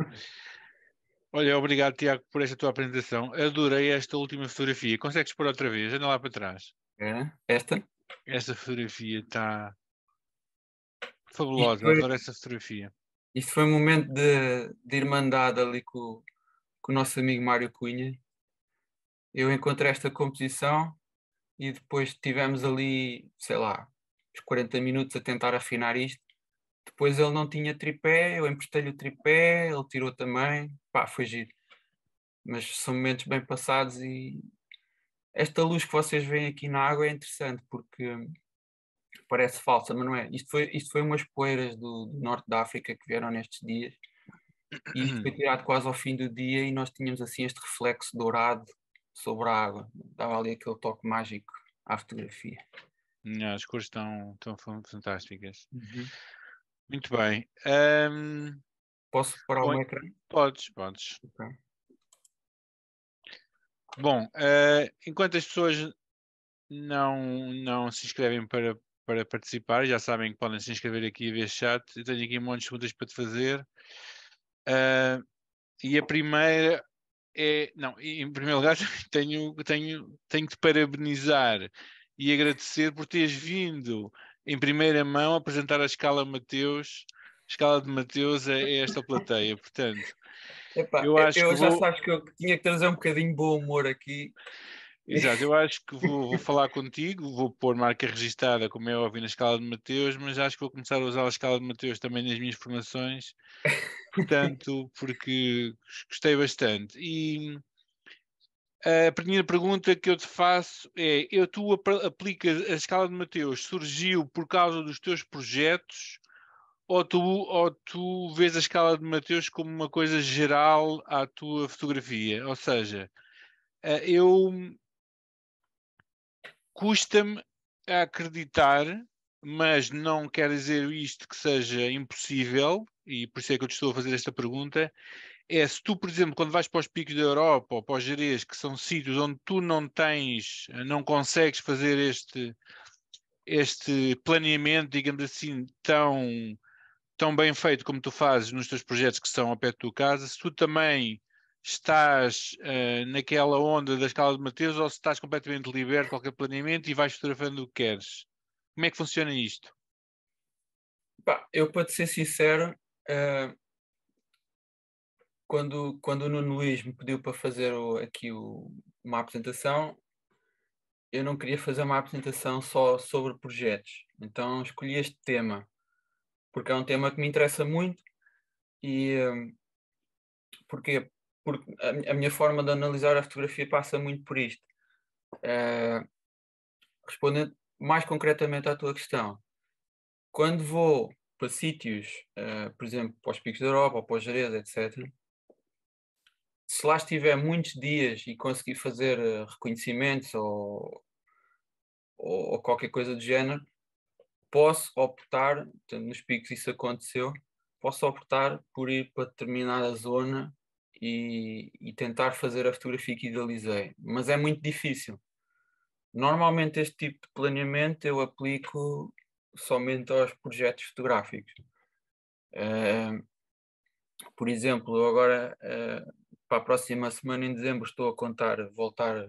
Olha, obrigado, Tiago, por esta tua apresentação. Adorei esta última fotografia. Consegues pôr outra vez? Anda lá para trás. É? Esta? Esta fotografia está fabulosa. Adoro essa fotografia. Isto foi um momento de irmandade ali com o nosso amigo Mário Cunha. Eu encontrei esta composição e depois tivemos ali, sei lá, uns 40 minutos a tentar afinar isto. Depois ele não tinha tripé, eu emprestei-lhe o tripé, ele tirou também. Pá, foi giro. Mas são momentos bem passados e esta luz que vocês veem aqui na água é interessante porque parece falsa, mas não é. Isto foi umas poeiras do norte da África que vieram nestes dias e isto foi tirado quase ao fim do dia e nós tínhamos assim este reflexo dourado sobre a água. Dava ali aquele toque mágico à fotografia. As cores estão fantásticas. Uhum. Muito bem. Posso parar Bom, o ecrã? podes. Okay. Bom, enquanto as pessoas não se inscrevem para participar, já sabem que podem se inscrever aqui via chat. Eu tenho aqui um monte de perguntas para te fazer. E a primeira é... Não, em primeiro lugar tenho que te parabenizar e agradecer por teres vindo em primeira mão apresentar a escala Mateus. A escala de Mateus é esta plateia, portanto... Epá, Eu acho que eu já vou... sabes que eu tinha que trazer um bocadinho de bom humor aqui. Exato, eu acho que vou falar contigo, vou pôr marca registada, como é óbvio, na escala de Mateus, mas acho que vou começar a usar a escala de Mateus também nas minhas formações, portanto, porque gostei bastante. E a primeira pergunta que eu te faço é: tu aplicas a escala de Mateus, surgiu por causa dos teus projetos, ou tu vês a escala de Mateus como uma coisa geral à tua fotografia? Ou seja, eu custa-me a acreditar, mas não quer dizer isto que seja impossível, e por isso é que eu te estou a fazer esta pergunta, é se tu, por exemplo, quando vais para os picos da Europa ou para os Gerês, que são sítios onde tu não consegues fazer este planeamento, digamos assim, tão bem feito como tu fazes nos teus projetos que são ao pé da tua casa, se tu também estás naquela onda da escala de Mateus ou se estás completamente liberto de qualquer planeamento e vais fotografando o que queres. Como é que funciona isto? Eu, para te ser sincero, quando o Nuno Luís me pediu para fazer uma apresentação, eu não queria fazer uma apresentação só sobre projetos. Então escolhi este tema, porque é um tema que me interessa muito e porquê? Porque a minha forma de analisar a fotografia passa muito por isto. Respondendo mais concretamente à tua questão, quando vou para sítios, por exemplo, para os Picos da Europa ou para os Jerez, etc., se lá estiver muitos dias e conseguir fazer reconhecimentos ou qualquer coisa do género, posso optar, portanto, nos picos isso aconteceu, posso optar por ir para determinada zona e tentar fazer a fotografia que idealizei. Mas é muito difícil. Normalmente este tipo de planeamento eu aplico somente aos projetos fotográficos. Por exemplo, agora para a próxima semana em dezembro estou a contar voltar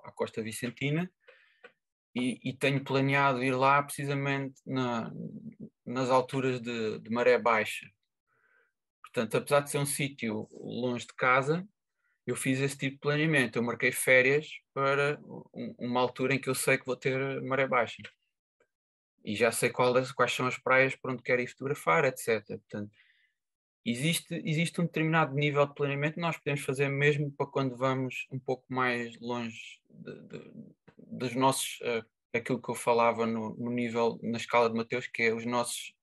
à Costa Vicentina e tenho planeado ir lá precisamente nas alturas de maré baixa. Portanto, apesar de ser um sítio longe de casa, eu fiz esse tipo de planeamento. Eu marquei férias para uma altura em que eu sei que vou ter maré baixa. E já sei quais são as praias para onde quero ir fotografar, etc. Portanto, existe um determinado nível de planeamento que nós podemos fazer mesmo para quando vamos um pouco mais longe dos nossos, aquilo que eu falava no nível, na escala de Mateus, que é os nossos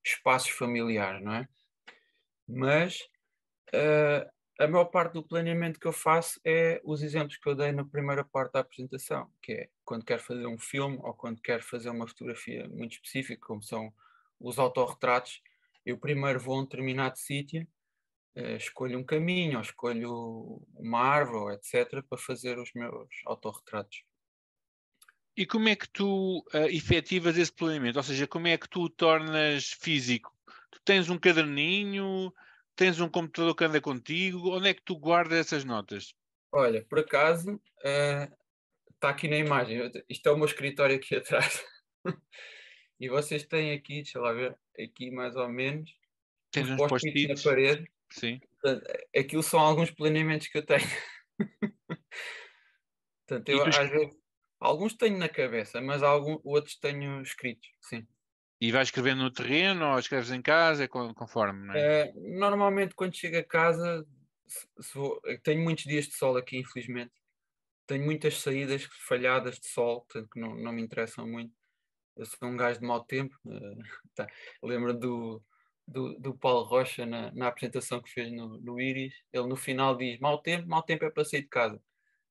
espaços familiares, não é? Mas a maior parte do planeamento que eu faço é os exemplos que eu dei na primeira parte da apresentação, que é quando quero fazer um filme ou quando quero fazer uma fotografia muito específica, como são os autorretratos. Eu primeiro vou a um determinado sítio, escolho um caminho ou escolho uma árvore, etc., para fazer os meus autorretratos. E como é que tu efetivas esse planeamento? Ou seja, como é que tu o tornas físico? Tu tens um caderninho, tens um computador que anda contigo, onde é que tu guardas essas notas? Olha, por acaso, está aqui na imagem. Isto é o meu escritório aqui atrás. E vocês têm aqui, deixa lá ver, aqui mais ou menos, Tens uns uns post-its na post-its? parede. Sim. Portanto, aquilo são alguns planeamentos que eu tenho. Portanto, E, eu tu, às vezes, alguns tenho na cabeça, mas outros tenho escritos, sim. e vais escrevendo no terreno ou escreves em casa, é conforme, não é? Normalmente, quando chego a casa, eu tenho muitos dias de sol aqui, infelizmente. Tenho muitas saídas falhadas de sol, portanto, que não me interessam muito. Eu sou um gajo de mau tempo. Tá. Lembro do Paulo Rocha na apresentação que fez no Iris. Ele no final diz: mau tempo é para sair de casa.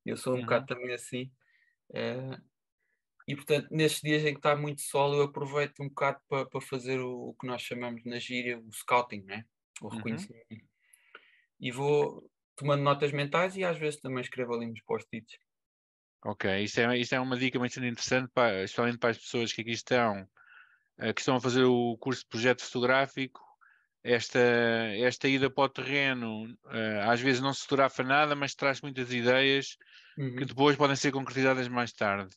Eu sou um bocado também assim. eh, e portanto, nestes dias em que está muito sol, eu aproveito um bocado para fazer o que nós chamamos na gíria o scouting, né? O Uhum. reconhecimento. E vou tomando notas mentais e às vezes também escrevo ali nos post-its. Ok, isto é uma dica bastante interessante, especialmente para as pessoas que aqui estão, que estão a fazer o curso de projeto fotográfico. Esta ida para o terreno, às vezes não se fotografa nada, mas traz muitas ideias que Uhum. depois podem ser concretizadas mais tarde.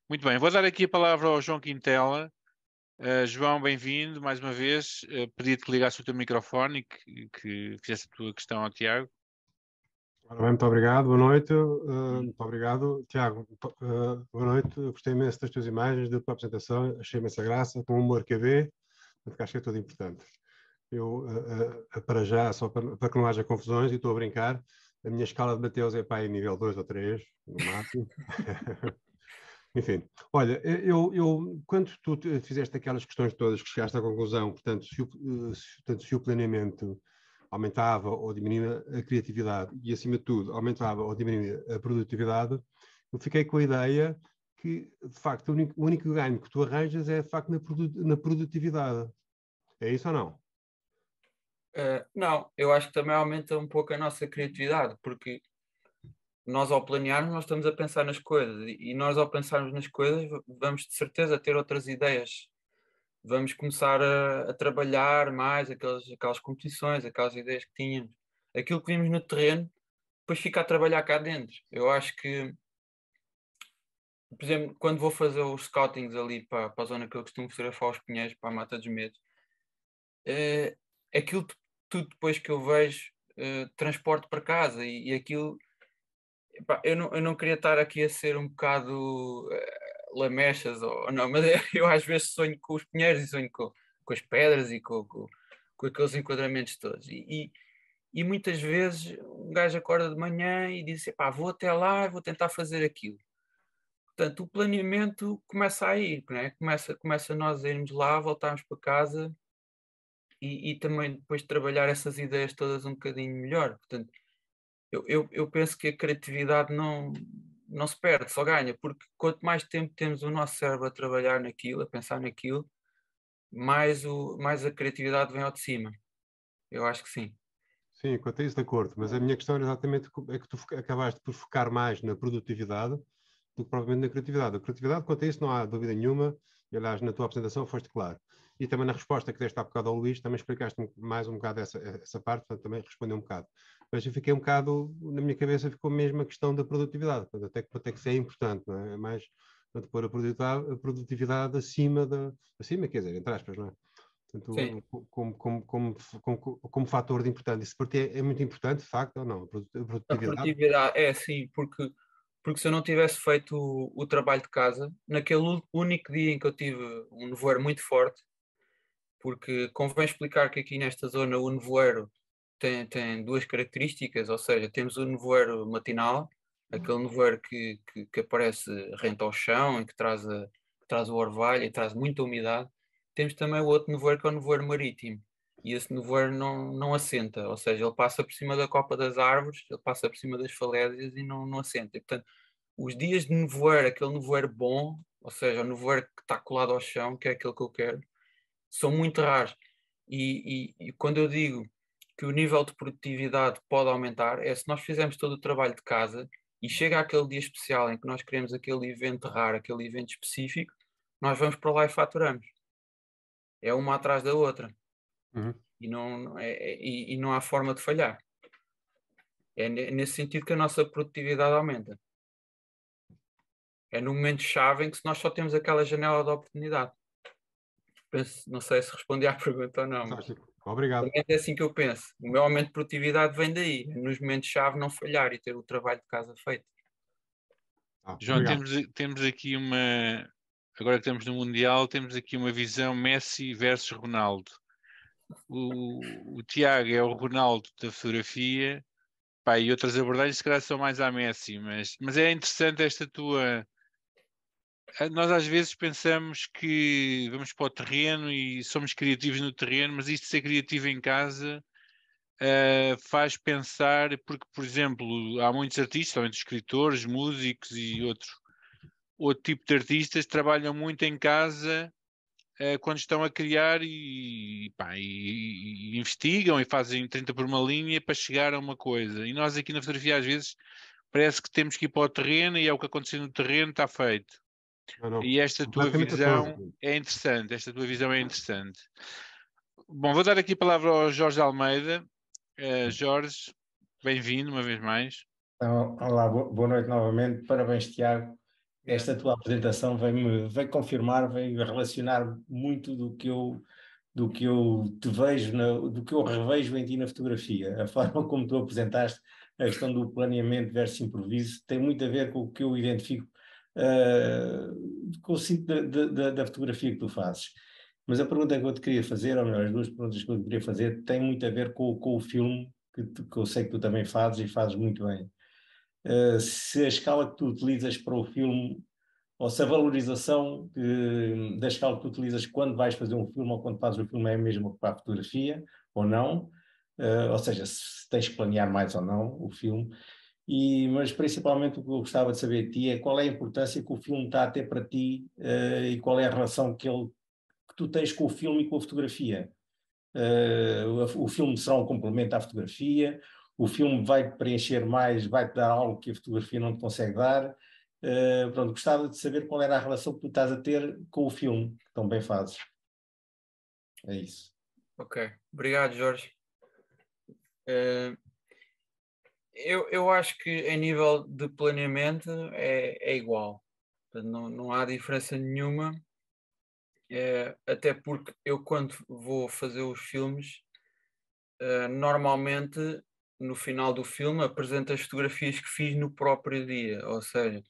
Muito bem, vou dar aqui a palavra ao João Quintela. João, bem-vindo mais uma vez. Pedi-te que ligasse o teu microfone e que fizesse a tua questão ao Tiago. Ora bem, muito obrigado, boa noite. Muito obrigado, Tiago. Boa noite. Gostei imenso das tuas imagens, da tua apresentação, achei imensa graça, com o humor que havia, porque acho que é tudo importante. Eu, para já, só para que não haja confusões, e estou a brincar, a minha escala de Mateus é para aí nível 2 ou 3, no máximo. Enfim, olha, quando tu fizeste aquelas questões todas que chegaste à conclusão, portanto, se o planeamento aumentava ou diminuía a criatividade e, acima de tudo, aumentava ou diminuía a produtividade, eu fiquei com a ideia que, de facto, o único ganho que tu arranjas é, de facto, na produtividade. É isso ou não? Não, eu acho que também aumenta um pouco a nossa criatividade, porque nós ao planearmos, nós estamos a pensar nas coisas e nós ao pensarmos nas coisas vamos de certeza ter outras ideias. Vamos começar a trabalhar mais aquelas competições, aquelas ideias que tínhamos. Aquilo que vimos no terreno, depois fica a trabalhar cá dentro. Eu acho que, por exemplo, quando vou fazer os scoutings ali para a zona que eu costumo fotografar os pinheiros, para a Mata dos Medos, é, aquilo tudo depois que eu vejo, transporto para casa e aquilo. Epá, eu não queria estar aqui a ser um bocado lamechas, ou não, mas eu às vezes sonho com os pinheiros e sonho com as pedras e com aqueles enquadramentos todos. E muitas vezes um gajo acorda de manhã e diz: "Epá, vou até lá e vou tentar fazer aquilo." Portanto, o planeamento começa a ir, não é? Começa nós a irmos lá, voltarmos para casa e também depois trabalhar essas ideias todas um bocadinho melhor. Portanto, eu penso que a criatividade não se perde, só ganha, porque quanto mais tempo temos o nosso cérebro a trabalhar naquilo, a pensar naquilo, mais a criatividade vem ao de cima. Eu acho que sim. Sim, quanto a isso, de acordo. Mas a minha questão era exatamente é que tu acabaste por focar mais na produtividade do que propriamente na criatividade. A criatividade, quanto a isso, não há dúvida nenhuma. E, aliás, na tua apresentação foste claro. E também na resposta que deste há bocado ao Luís, também explicaste mais um bocado essa parte, portanto, também respondeu um bocado. Mas eu fiquei um bocado, na minha cabeça ficou mesmo a questão da produtividade. Portanto, até que isso é importante, não é? É mais, portanto, pôr a produtividade acima, quer dizer, entre aspas, não é? Sim. Portanto, como fator de importância. Isso para ti é muito importante, de facto, ou não? A A produtividade? produtividade é sim, porque se eu não tivesse feito o trabalho de casa, naquele único dia em que eu tive um nevoeiro muito forte, porque convém explicar que aqui nesta zona o nevoeiro tem duas características, ou seja, temos o nevoeiro matinal, aquele nevoeiro que aparece rente ao chão e que traz o orvalho e traz muita umidade. Temos também o outro nevoeiro que é o nevoeiro marítimo, e esse nevoeiro não assenta, ou seja, ele passa por cima da copa das árvores, ele passa por cima das falésias e não assenta. E, portanto, os dias de nevoeiro, aquele nevoeiro bom, ou seja, o nevoeiro que está colado ao chão, que é aquele que eu quero, são muito raros. E quando eu digo que o nível de produtividade pode aumentar, é se nós fizermos todo o trabalho de casa e chega aquele dia especial em que nós queremos aquele evento raro, aquele evento específico, nós vamos para lá e faturamos. É uma atrás da outra. Uhum. E não há forma de falhar. É nesse sentido que a nossa produtividade aumenta. É no momento-chave em que nós só temos aquela janela de oportunidade. Não sei se respondi à pergunta ou não, mas Fantástico. Obrigado. é assim que eu penso. O meu aumento de produtividade vem daí, nos momentos-chave não falhar e ter o trabalho de casa feito. João, Obrigado. temos aqui agora que estamos no Mundial, temos aqui uma visão Messi versus Ronaldo. O Tiago é o Ronaldo da fotografia, pá, e outras abordagens se calhar são mais à Messi, mas é interessante esta tua... Nós às vezes pensamos que vamos para o terreno e somos criativos no terreno, mas isto de ser criativo em casa faz pensar, porque, por exemplo, há muitos artistas, somente escritores, músicos e outro tipo de artistas trabalham muito em casa quando estão a criar e investigam e fazem 30 por uma linha para chegar a uma coisa. E nós aqui na fotografia às vezes parece que temos que ir para o terreno e é o que aconteceu no terreno, está feito. Não, E esta tua completamente de visão acordo. é interessante, Bom, vou dar aqui a palavra ao Jorge Almeida. Jorge, bem-vindo uma vez mais. Então, olá, boa noite novamente. Parabéns, Tiago. Esta tua apresentação vem confirmar, vem relacionar muito do que eu te vejo, do que eu revejo em ti na fotografia. A forma como tu apresentaste a questão do planeamento versus improviso tem muito a ver com o que eu identifico com o sítio da fotografia que tu fazes. Mas a pergunta que eu te queria fazer, ou melhor, as duas perguntas que eu te queria fazer, têm muito a ver com o filme que eu sei que tu também fazes e fazes muito bem. Se a escala que tu utilizas para o filme, ou se a valorização da escala que tu utilizas quando vais fazer um filme ou quando fazes o filme é a mesma para a fotografia, ou não, ou seja, se tens que planear mais ou não o filme. Mas principalmente o que eu gostava de saber de ti é qual é a importância que o filme está a ter para ti, e qual é a relação que tu tens com o filme e com a fotografia. O filme será um complemento à fotografia, o filme vai-te preencher mais, vai-te dar algo que a fotografia não te consegue dar. Pronto, gostava de saber qual era a relação que tu estás a ter com o filme, que tão bem fazes. É isso. Ok, obrigado, Jorge. Eu acho que em nível de planeamento é igual. Portanto, não há diferença nenhuma. Até porque eu, quando vou fazer os filmes, normalmente no final do filme apresento as fotografias que fiz no próprio dia. Ou seja,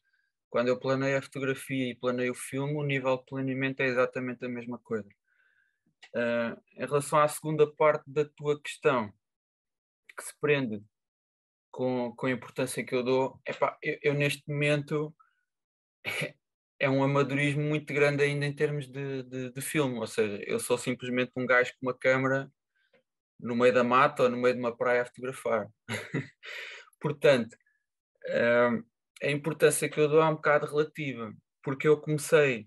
quando eu planeio a fotografia e planeio o filme, o nível de planeamento é exatamente a mesma coisa. Em relação à segunda parte da tua questão, que se prende com a importância que eu dou, eu neste momento é um amadorismo muito grande ainda em termos de filme, ou seja, eu sou simplesmente um gajo com uma câmera no meio da mata ou no meio de uma praia a fotografar. Portanto, a importância que eu dou é um bocado relativa, porque eu comecei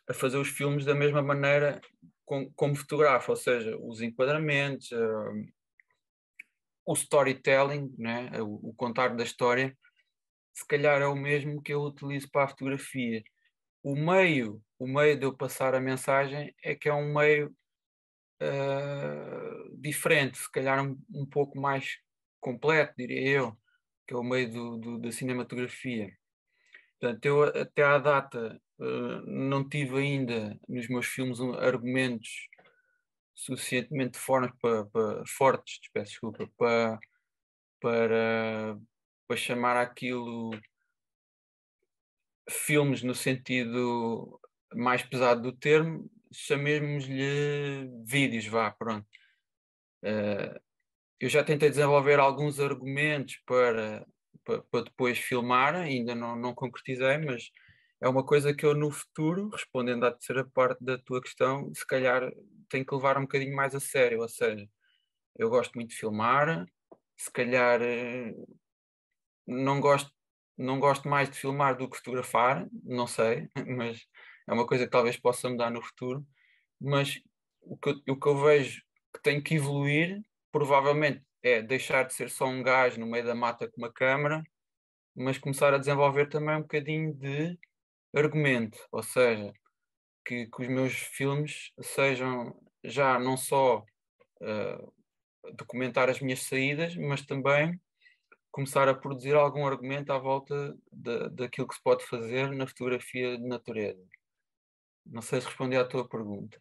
a fazer os filmes da mesma maneira como fotografo, ou seja, os enquadramentos, o storytelling, né? O contar da história, se calhar é o mesmo que eu utilizo para a fotografia. O meio de eu passar a mensagem é que é um meio diferente, se calhar um pouco mais completo, diria eu, que é o meio da cinematografia. Portanto, eu até à data não tive ainda nos meus filmes argumentos suficientemente fortes, peço desculpa, para chamar aquilo filmes no sentido mais pesado do termo, chamemos-lhe vídeos, vá, pronto. Eu já tentei desenvolver alguns argumentos para depois filmar, ainda não concretizei, mas é uma coisa que eu no futuro, respondendo à terceira parte da tua questão, se calhar tenho que levar um bocadinho mais a sério, ou seja, eu gosto muito de filmar, se calhar não gosto mais de filmar do que fotografar, não sei, mas é uma coisa que talvez possa mudar no futuro. Mas o que eu vejo que tem que evoluir, provavelmente, é deixar de ser só um gajo no meio da mata com uma câmara, mas começar a desenvolver também um bocadinho de argumento, ou seja, que os meus filmes sejam já não só documentar as minhas saídas, mas também começar a produzir algum argumento à volta daquilo que se pode fazer na fotografia de natureza. Não sei se respondi à tua pergunta.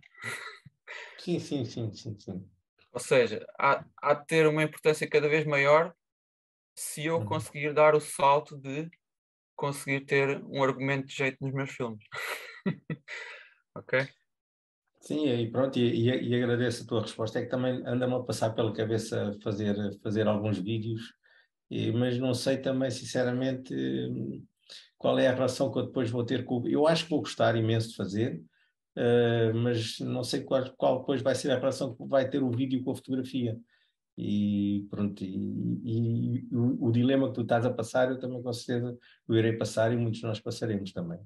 Sim, sim, sim, sim, sim. Ou seja, há de ter uma importância cada vez maior se eu conseguir dar o salto de conseguir ter um argumento de jeito nos meus filmes. Ok? Sim, e pronto, e agradeço a tua resposta. É que também anda-me a passar pela cabeça fazer alguns vídeos, mas não sei também, sinceramente, qual é a relação que eu depois vou ter com. Eu acho que vou gostar imenso de fazer, mas não sei qual depois vai ser a relação que vai ter o vídeo com a fotografia. E pronto, e o dilema que tu estás a passar, eu também com certeza o irei passar e muitos de nós passaremos também.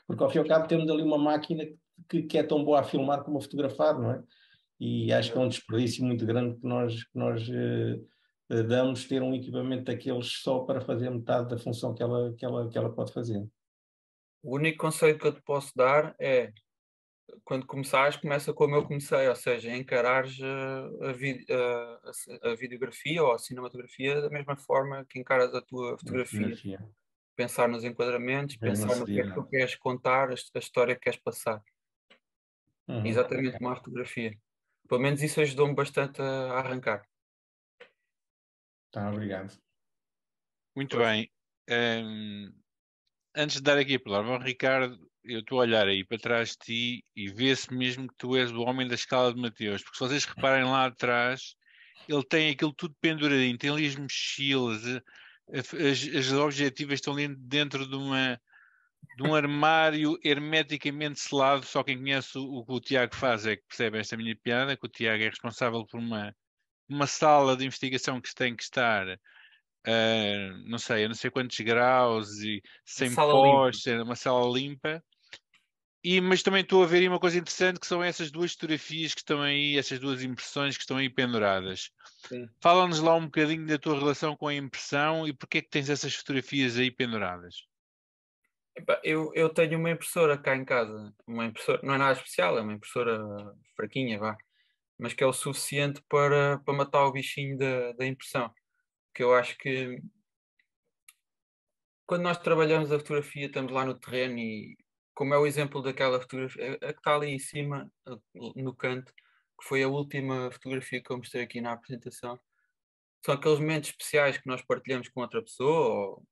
Porque ao fim e ao cabo temos ali uma máquina que é tão boa a filmar como a fotografar, não é? E acho que é um desperdício muito grande que nós damos ter um equipamento daqueles só para fazer metade da função que ela pode fazer. O único conselho que eu te posso dar é, quando começares, começa como eu comecei, ou seja, encarares a videografia ou a cinematografia da mesma forma que encaras a tua fotografia. Pensar nos enquadramentos, pensar no que é que tu queres contar, a história que queres passar. Exatamente como a fotografia. Pelo menos isso ajudou-me bastante a arrancar. Tá, obrigado. Muito bem. Antes de dar aqui a palavra ao Ricardo, eu estou a olhar aí para trás de ti e vê-se mesmo que tu és o homem da escala de Mateus, porque se vocês reparem lá atrás, ele tem aquilo tudo penduradinho, tem ali as mochilas, as objetivas estão dentro de um armário hermeticamente selado. Só quem conhece o que o Tiago faz é que percebe esta minha piada, que o Tiago é responsável por uma sala de investigação que tem que estar não sei, a não sei quantos graus e sem sala pós, uma sala limpa. Mas também estou a ver aí uma coisa interessante, que são essas duas fotografias que estão aí, essas duas impressões que estão aí penduradas. Sim. Fala-nos lá um bocadinho da tua relação com a impressão e porque é que tens essas fotografias aí penduradas. Epá, eu tenho uma impressora cá em casa, uma impressora, não é nada especial, é uma impressora fraquinha, vá, mas que é o suficiente para matar o bichinho da impressão. Que eu acho que quando nós trabalhamos a fotografia, estamos lá no terreno e, como é o exemplo daquela fotografia, a que está ali em cima, no canto, que foi a última fotografia que eu mostrei aqui na apresentação, são aqueles momentos especiais que nós partilhamos com outra pessoa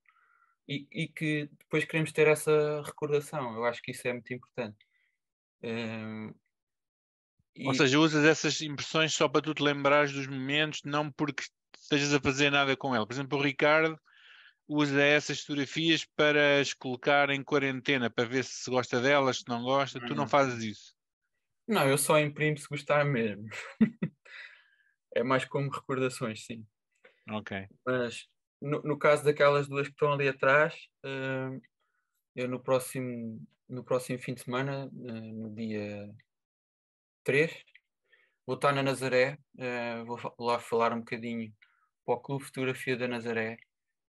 e que depois queremos ter essa recordação. Eu acho que isso é muito importante. Ou seja, usas essas impressões só para tu te lembrares dos momentos, não porque estejas a fazer nada com ela. Por exemplo, o Ricardo usa essas fotografias para as colocar em quarentena, para ver se gosta delas, se não gosta. Tu não fazes isso. Não, eu só imprimo se gostar mesmo. É mais como recordações, sim. Ok. Mas no caso daquelas duas que estão ali atrás, eu no próximo fim de semana, no dia 3, vou estar na Nazaré, vou lá falar um bocadinho para o Clube de Fotografia da Nazaré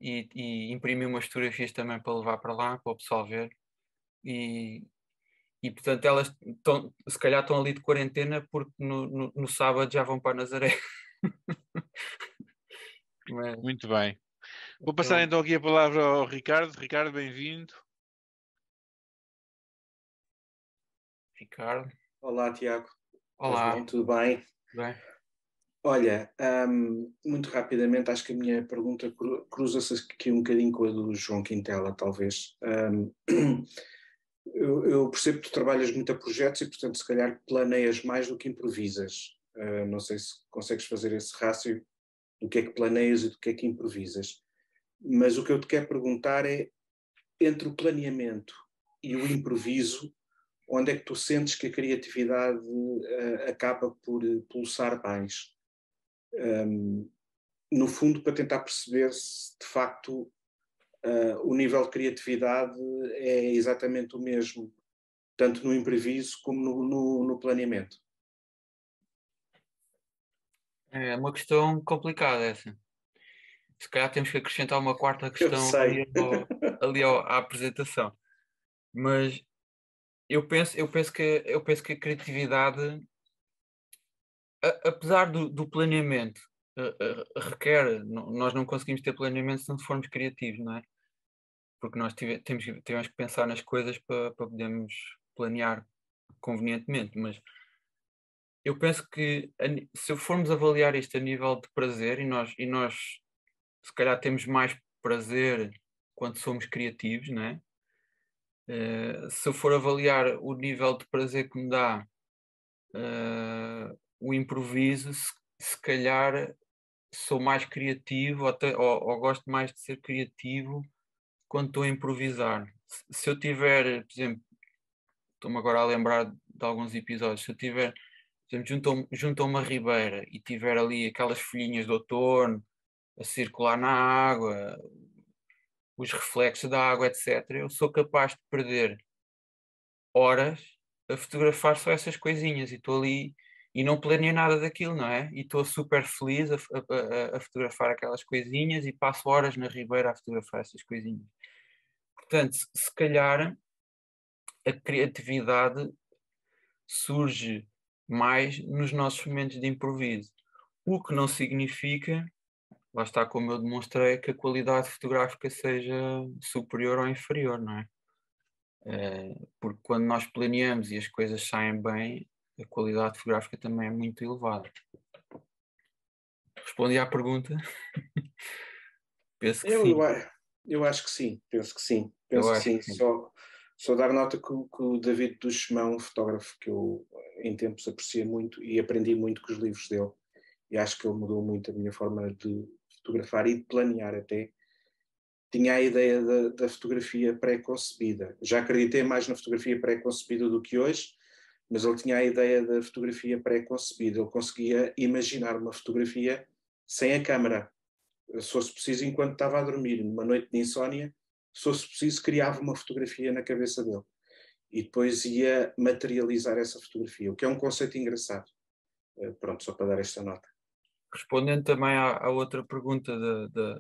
e imprimir umas fotografias também para levar para lá, para o pessoal ver. E portanto elas se calhar estão ali de quarentena porque no sábado já vão para a Nazaré. Mas, Muito bem. Vou passar então, então aqui a palavra ao Ricardo. Ricardo, bem-vindo. Ricardo. Olá, Tiago. Olá. Bem? Tudo bem? Bem. Olha, muito rapidamente, acho que a minha pergunta cruza-se aqui um bocadinho com a do João Quintela, talvez. Eu percebo que tu trabalhas muito a projetos e, portanto, se calhar planeias mais do que improvisas. Não sei se consegues fazer esse rácio do que é que planeias e do que é que improvisas. Mas o que eu te quero perguntar é, entre o planeamento e o improviso, onde é que tu sentes que a criatividade acaba por pulsar mais? No fundo, para tentar perceber se de facto o nível de criatividade é exatamente o mesmo, tanto no improviso como no planeamento. É uma questão complicada essa. Se calhar temos que acrescentar uma quarta questão à apresentação. Mas eu penso que a criatividade, apesar do planeamento, requer, nós não conseguimos ter planeamento se não formos criativos, não é? Porque nós temos que pensar nas coisas para podermos planear convenientemente, mas eu penso que se formos avaliar isto a nível de prazer, e nós se calhar temos mais prazer quando somos criativos, não é? Se eu for avaliar o nível de prazer que me dá o improviso, se calhar sou mais criativo ou gosto mais de ser criativo quando estou a improvisar. Se eu tiver, por exemplo, estou-me agora a lembrar de alguns episódios, se eu tiver, por exemplo, junto a uma ribeira e tiver ali aquelas folhinhas de outono a circular na água, os reflexos da água, etc., eu sou capaz de perder horas a fotografar só essas coisinhas e estou ali e não planeei nada daquilo, não é? E estou super feliz a fotografar aquelas coisinhas e passo horas na ribeira a fotografar essas coisinhas. Portanto, se calhar a criatividade surge mais nos nossos momentos de improviso. O que não significa, lá está como eu demonstrei, que a qualidade fotográfica seja superior ou inferior, não é? Porque quando nós planeamos e as coisas saem bem, a qualidade fotográfica também é muito elevada. Respondi à pergunta? Penso que sim. Eu acho que sim, penso que sim. Eu acho que sim. Só dar nota que o David Duchemão, um fotógrafo que eu em tempos aprecio muito e aprendi muito com os livros dele, e acho que ele mudou muito a minha forma de fotografar e de planear até, tinha a ideia da fotografia pré-concebida. Já acreditei mais na fotografia pré-concebida do que hoje, mas ele tinha a ideia da fotografia pré-concebida. Ele conseguia imaginar uma fotografia sem a câmara. se fosse preciso, enquanto estava a dormir, numa noite de insónia, se fosse preciso, criava uma fotografia na cabeça dele. E depois ia materializar essa fotografia, o que é um conceito engraçado. Pronto, só para dar esta nota. Respondendo também à outra pergunta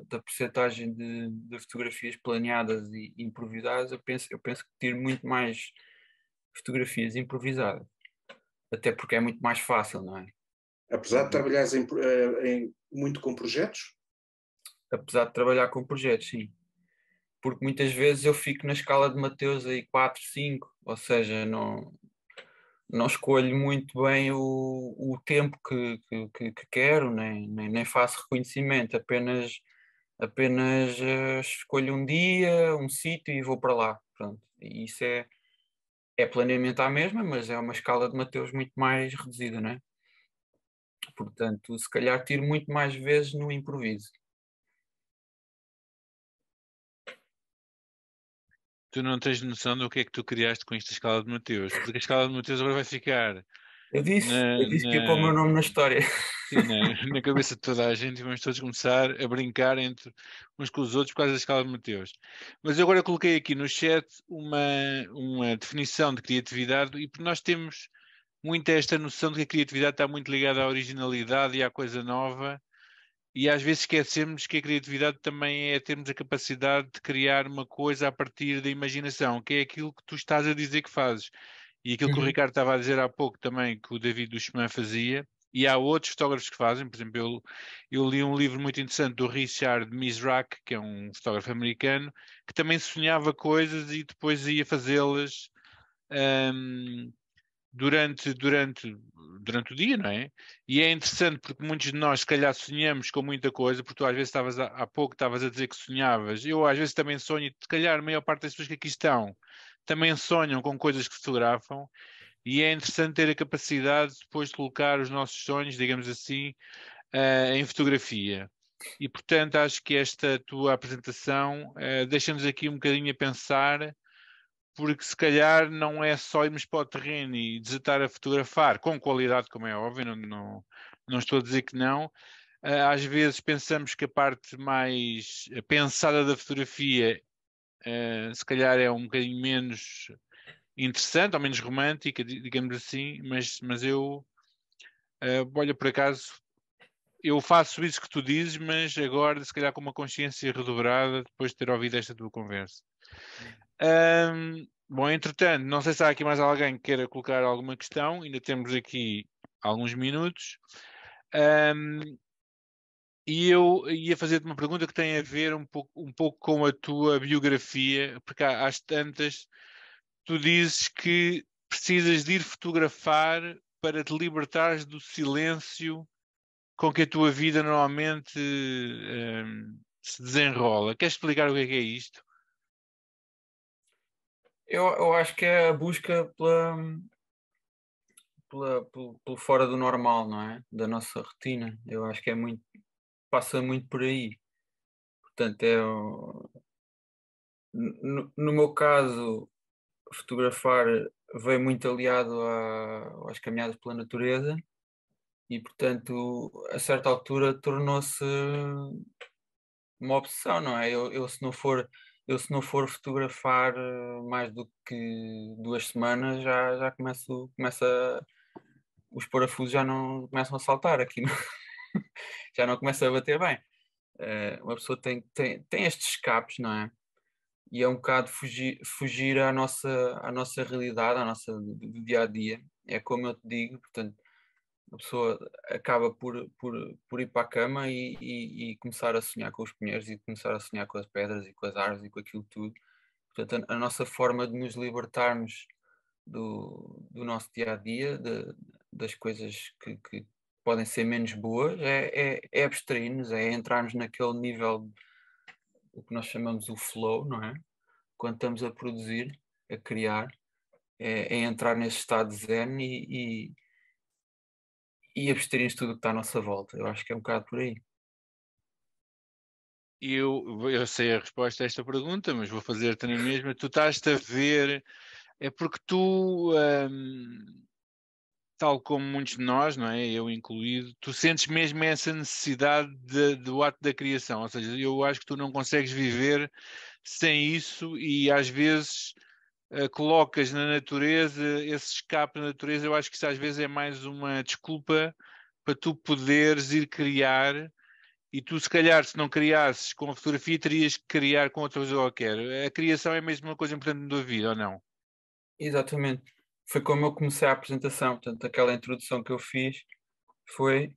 da percentagem de fotografias planeadas e improvisadas, eu penso que tiro muito mais fotografias improvisadas. Até porque é muito mais fácil, não é? Apesar de trabalhares muito com projetos? Apesar de trabalhar com projetos, sim. Porque muitas vezes eu fico na escala de Mateus aí 4, 5, ou seja, não escolho muito bem o tempo que quero, nem faço reconhecimento, apenas escolho um dia, um sítio e vou para lá. Pronto. E isso é planeamento à mesma, mas é uma escala de Mateus muito mais reduzida, não é? Portanto, se calhar tiro muito mais vezes no improviso. Tu não tens noção do que é que tu criaste com esta escala de Mateus, porque a escala de Mateus agora vai ficar Eu disse que ia pôr o meu nome na história. sim, na cabeça de toda a gente, e vamos todos começar a brincar entre uns com os outros por causa da escala de Mateus. Mas eu agora coloquei aqui no chat uma definição de criatividade, e porque nós temos muito esta noção de que a criatividade está muito ligada à originalidade e à coisa nova, e às vezes esquecemos que a criatividade também é termos a capacidade de criar uma coisa a partir da imaginação, que é aquilo que tu estás a dizer que fazes. E aquilo que o Ricardo estava a dizer há pouco também, que o David Duchemin fazia, e há outros fotógrafos que fazem. Por exemplo, eu li um livro muito interessante do Richard Mizrak, que é um fotógrafo americano, que também sonhava coisas e depois ia fazê-las durante o dia, não é? E é interessante porque muitos de nós, se calhar, sonhamos com muita coisa, porque tu às vezes há pouco estavas a dizer que sonhavas. Eu às vezes também sonho, e se calhar a maior parte das pessoas que aqui estão também sonham com coisas que fotografam, e é interessante ter a capacidade de depois de colocar os nossos sonhos, digamos assim, em fotografia. E portanto acho que esta tua apresentação deixa-nos aqui um bocadinho a pensar, porque se calhar não é só irmos para o terreno e desatar a fotografar com qualidade, como é óbvio, não estou a dizer que não. Às vezes pensamos que a parte mais pensada da fotografia se calhar é um bocadinho menos interessante ou menos romântica, digamos assim, mas eu, olha, por acaso, eu faço isso que tu dizes, mas agora se calhar com uma consciência redobrada depois de ter ouvido esta tua conversa. Bom, entretanto, não sei se há aqui mais alguém que queira colocar alguma questão, ainda temos aqui alguns minutos. E eu ia fazer-te uma pergunta que tem a ver um pouco com a tua biografia, porque às tantas tu dizes que precisas de ir fotografar para te libertares do silêncio com que a tua vida normalmente se desenrola. Queres explicar o que é isto? Eu acho que é a busca pelo fora do normal, não é? Da nossa rotina. Eu acho que passa muito por aí. Portanto, no meu caso, fotografar veio muito aliado às caminhadas pela natureza e, portanto, a certa altura tornou-se uma opção, não é? Eu se não for fotografar mais do que 2 semanas, já começa os parafusos já não começam a saltar aqui, já não começa a bater bem. Uma pessoa tem estes escapes, não é? E é um bocado fugir à nossa realidade, à nossa do dia a dia. É como eu te digo, portanto, a pessoa acaba por ir para a cama e começar a sonhar com os pinheiros e começar a sonhar com as pedras e com as árvores e com aquilo tudo. Portanto, a nossa forma de nos libertarmos do nosso dia a dia, das coisas que podem ser menos boas, é abstrair-nos, é entrarmos naquele nível, o que nós chamamos o flow, não é? Quando estamos a produzir, a criar, é entrar nesse estado de zen e abstrair-nos de tudo o que está à nossa volta. Eu acho que é um bocado por aí. Eu sei a resposta a esta pergunta, mas vou fazer-te na mesma. Tu estás-te a ver, é porque tu tal como muitos de nós, não é? Eu incluído, tu sentes mesmo essa necessidade do ato da criação, ou seja, eu acho que tu não consegues viver sem isso e às vezes colocas na natureza, esse escape na natureza, eu acho que isso às vezes é mais uma desculpa para tu poderes ir criar. E tu, se calhar, se não criasses com a fotografia, terias que criar com outra coisa qualquer. A criação é mesmo uma coisa importante na tua vida, ou não? Exatamente. Foi como eu comecei a apresentação. Portanto, aquela introdução que eu fiz foi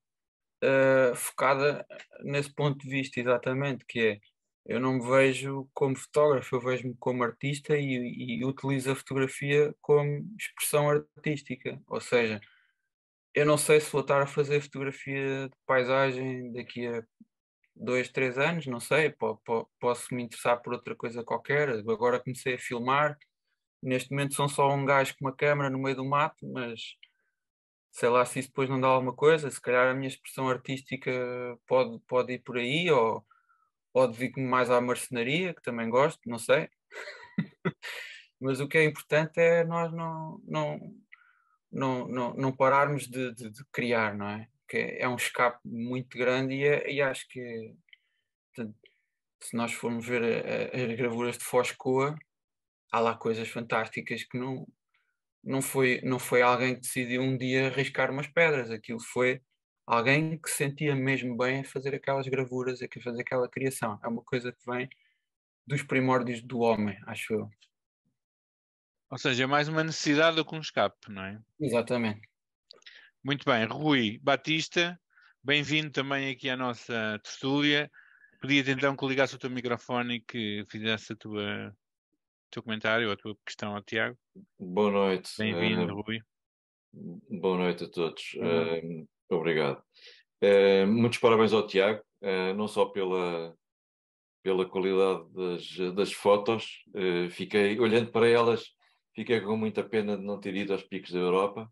focada nesse ponto de vista, exatamente, que é, eu não me vejo como fotógrafo, eu vejo-me como artista e utilizo a fotografia como expressão artística. Ou seja, eu não sei se vou estar a fazer fotografia de paisagem daqui a 2, 3 anos, não sei, posso me interessar por outra coisa qualquer. Agora comecei a filmar, neste momento são só um gajo com uma câmera no meio do mato, mas sei lá se isso depois não dá alguma coisa, se calhar a minha expressão artística pode ir por aí, ou dedico-me mais à marcenaria, que também gosto, não sei. Mas o que é importante é nós não pararmos de criar, não é? Que é um escape muito grande e acho que portanto, se nós formos ver as gravuras de Foscoa, há lá coisas fantásticas que não foi alguém que decidiu um dia arriscar umas pedras, aquilo foi alguém que sentia mesmo bem a fazer aquelas gravuras, a fazer aquela criação. É uma coisa que vem dos primórdios do homem, acho eu. Ou seja, é mais uma necessidade do que um escape, não é? Exatamente. Muito bem. Rui Batista, bem-vindo também aqui à nossa tertúlia. Pedia-te então que ligasse o teu microfone e que fizesse o teu comentário ou a tua questão ao Tiago. Boa noite. Bem-vindo, Rui. Boa noite a todos. Obrigado. Muitos parabéns ao Tiago, não só pela qualidade das fotos. Olhando para elas, fiquei com muita pena de não ter ido aos Picos da Europa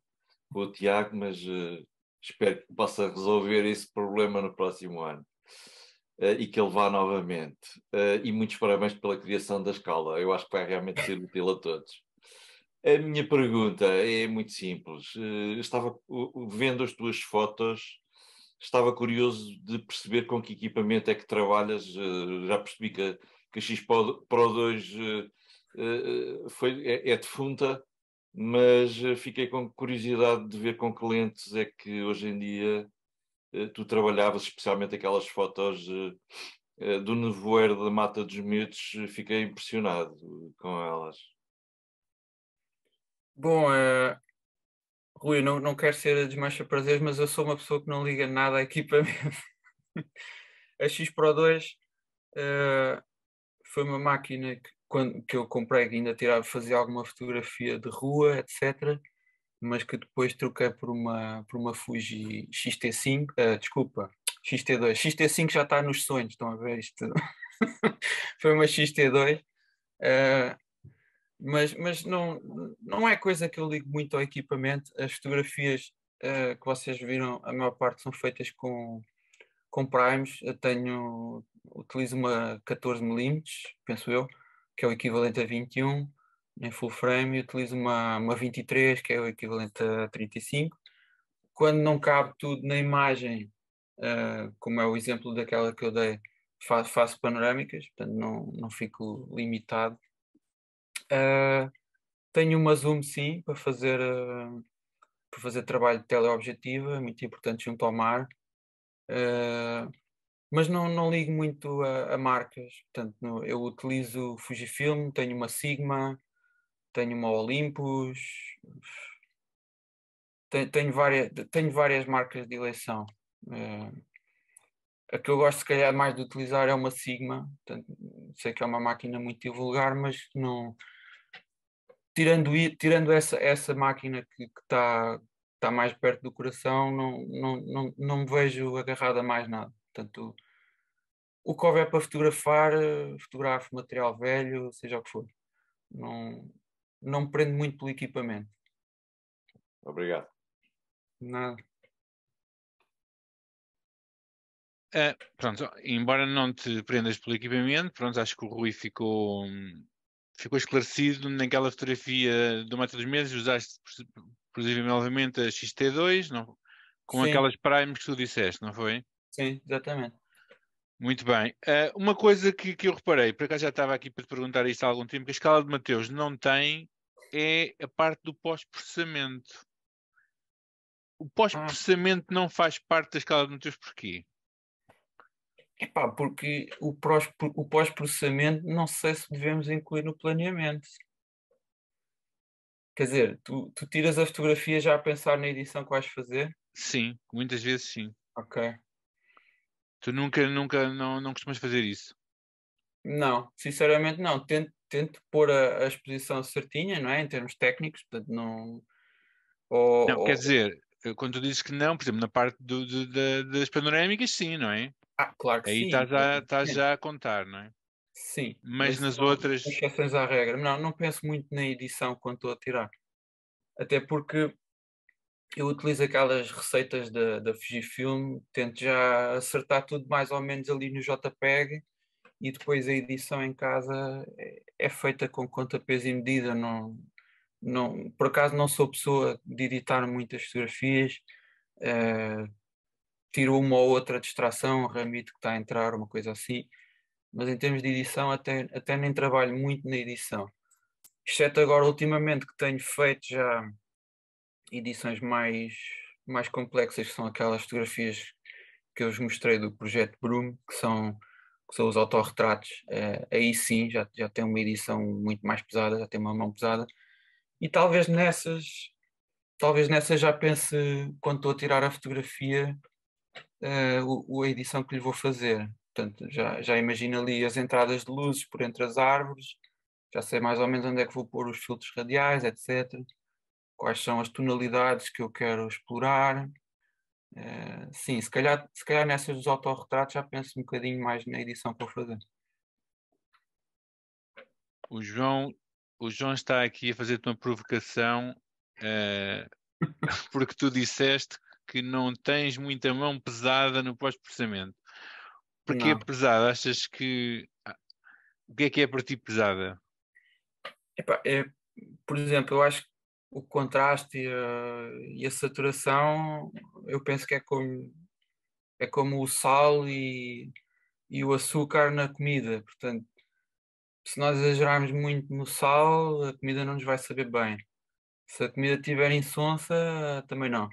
com o Tiago, mas espero que possa resolver esse problema no próximo ano. E que ele vá novamente. E muitos parabéns pela criação da escala. Eu acho que vai realmente ser útil a todos. A minha pergunta é muito simples. Estava vendo as tuas fotos, estava curioso de perceber com que equipamento é que trabalhas. Já percebi que a X Pro 2 é defunta, mas fiquei com curiosidade de ver com que lentes é que hoje em dia tu trabalhavas, especialmente aquelas fotos do nevoeiro da Mata dos Medos. Fiquei impressionado com elas. Bom, Rui, não quero ser desmancha-prazeres, mas eu sou uma pessoa que não liga nada a equipamento. A X Pro 2 foi uma máquina que eu comprei, que ainda fazia alguma fotografia de rua, etc. Mas que depois troquei por uma Fuji XT5, desculpa, XT2. XT5 já está nos sonhos, estão a ver isto? Foi uma XT2. Mas não é coisa que eu ligo muito ao equipamento. As fotografias que vocês viram, a maior parte são feitas com primes. Eu utilizo uma 14mm, penso eu, que é o equivalente a 21 em full frame, e utilizo uma 23, que é o equivalente a 35. Quando não cabe tudo na imagem, como é o exemplo daquela que eu dei, faço panorâmicas, portanto não fico limitado. Tenho uma zoom, sim, para fazer trabalho de teleobjetivo, é muito importante junto ao mar, mas não ligo muito a marcas. Portanto, eu utilizo Fujifilm, tenho uma Sigma, tenho uma Olympus, tenho várias marcas de eleição. A que eu gosto, se calhar, mais de utilizar é uma Sigma. Portanto, sei que é uma máquina muito vulgar, mas não. Tirando essa máquina que está mais perto do coração, não me vejo agarrado a mais nada. Portanto, o que houver para fotografar, fotografo material velho, seja o que for. Não me prendo muito pelo equipamento. Obrigado. Nada. Pronto, embora não te prendas pelo equipamento, pronto, acho que o Rui ficou esclarecido naquela fotografia do Mata dos Meses. Usaste inclusive novamente a XT2, não, com Sim. aquelas primes que tu disseste, não foi? Sim, exatamente. Muito bem. Uma coisa que eu reparei, por acaso já estava aqui para te perguntar isto há algum tempo, que a escala de Mateus não tem, é a parte do pós-processamento. O pós-processamento não faz parte da escala de Mateus porquê? Epá, porque o pós-processamento não sei se devemos incluir no planeamento. Quer dizer, tu tiras a fotografia já a pensar na edição que vais fazer? Sim, muitas vezes sim. Ok. Tu nunca não costumas fazer isso. Não, sinceramente não. Tento pôr a exposição certinha, não é? Em termos técnicos, portanto não... Não, quer dizer, quando tu dizes que não, por exemplo, na parte das panorâmicas, sim, não é? claro que Aí sim. estás já a contar, não é? Sim, Mas nas são outras, exceções à regra. Não penso muito na edição quando estou a tirar. Até porque eu utilizo aquelas receitas da Fujifilm, tento já acertar tudo mais ou menos ali no JPEG e depois a edição em casa é feita com conta, peso e medida. Por acaso não sou pessoa de editar muitas fotografias, tiro uma ou outra distração, um ramito que está a entrar, uma coisa assim, mas em termos de edição até nem trabalho muito na edição. Exceto agora ultimamente que tenho feito já edições mais complexas, que são aquelas fotografias que eu vos mostrei do projeto Broom, que são os autorretratos. Aí sim já tem uma edição muito mais pesada, já tem uma mão pesada, e talvez nessas já pense, quando estou a tirar a fotografia, a edição que lhe vou fazer. Portanto, já imagino ali as entradas de luzes por entre as árvores, já sei mais ou menos onde é que vou pôr os filtros radiais, etc. Quais são as tonalidades que eu quero explorar. Sim, se calhar nessas dos autorretratos já penso um bocadinho mais na edição que vou fazer. o João está aqui a fazer-te uma provocação, porque tu disseste que não tens muita mão pesada no pós-processamento. Porquê Não. pesada? Achas que... O que é para ti pesada? Epá, por exemplo, eu acho que o contraste e a saturação, eu penso que é como o sal e o açúcar na comida. Portanto, se nós exagerarmos muito no sal, a comida não nos vai saber bem. Se a comida tiver insonsa, também não.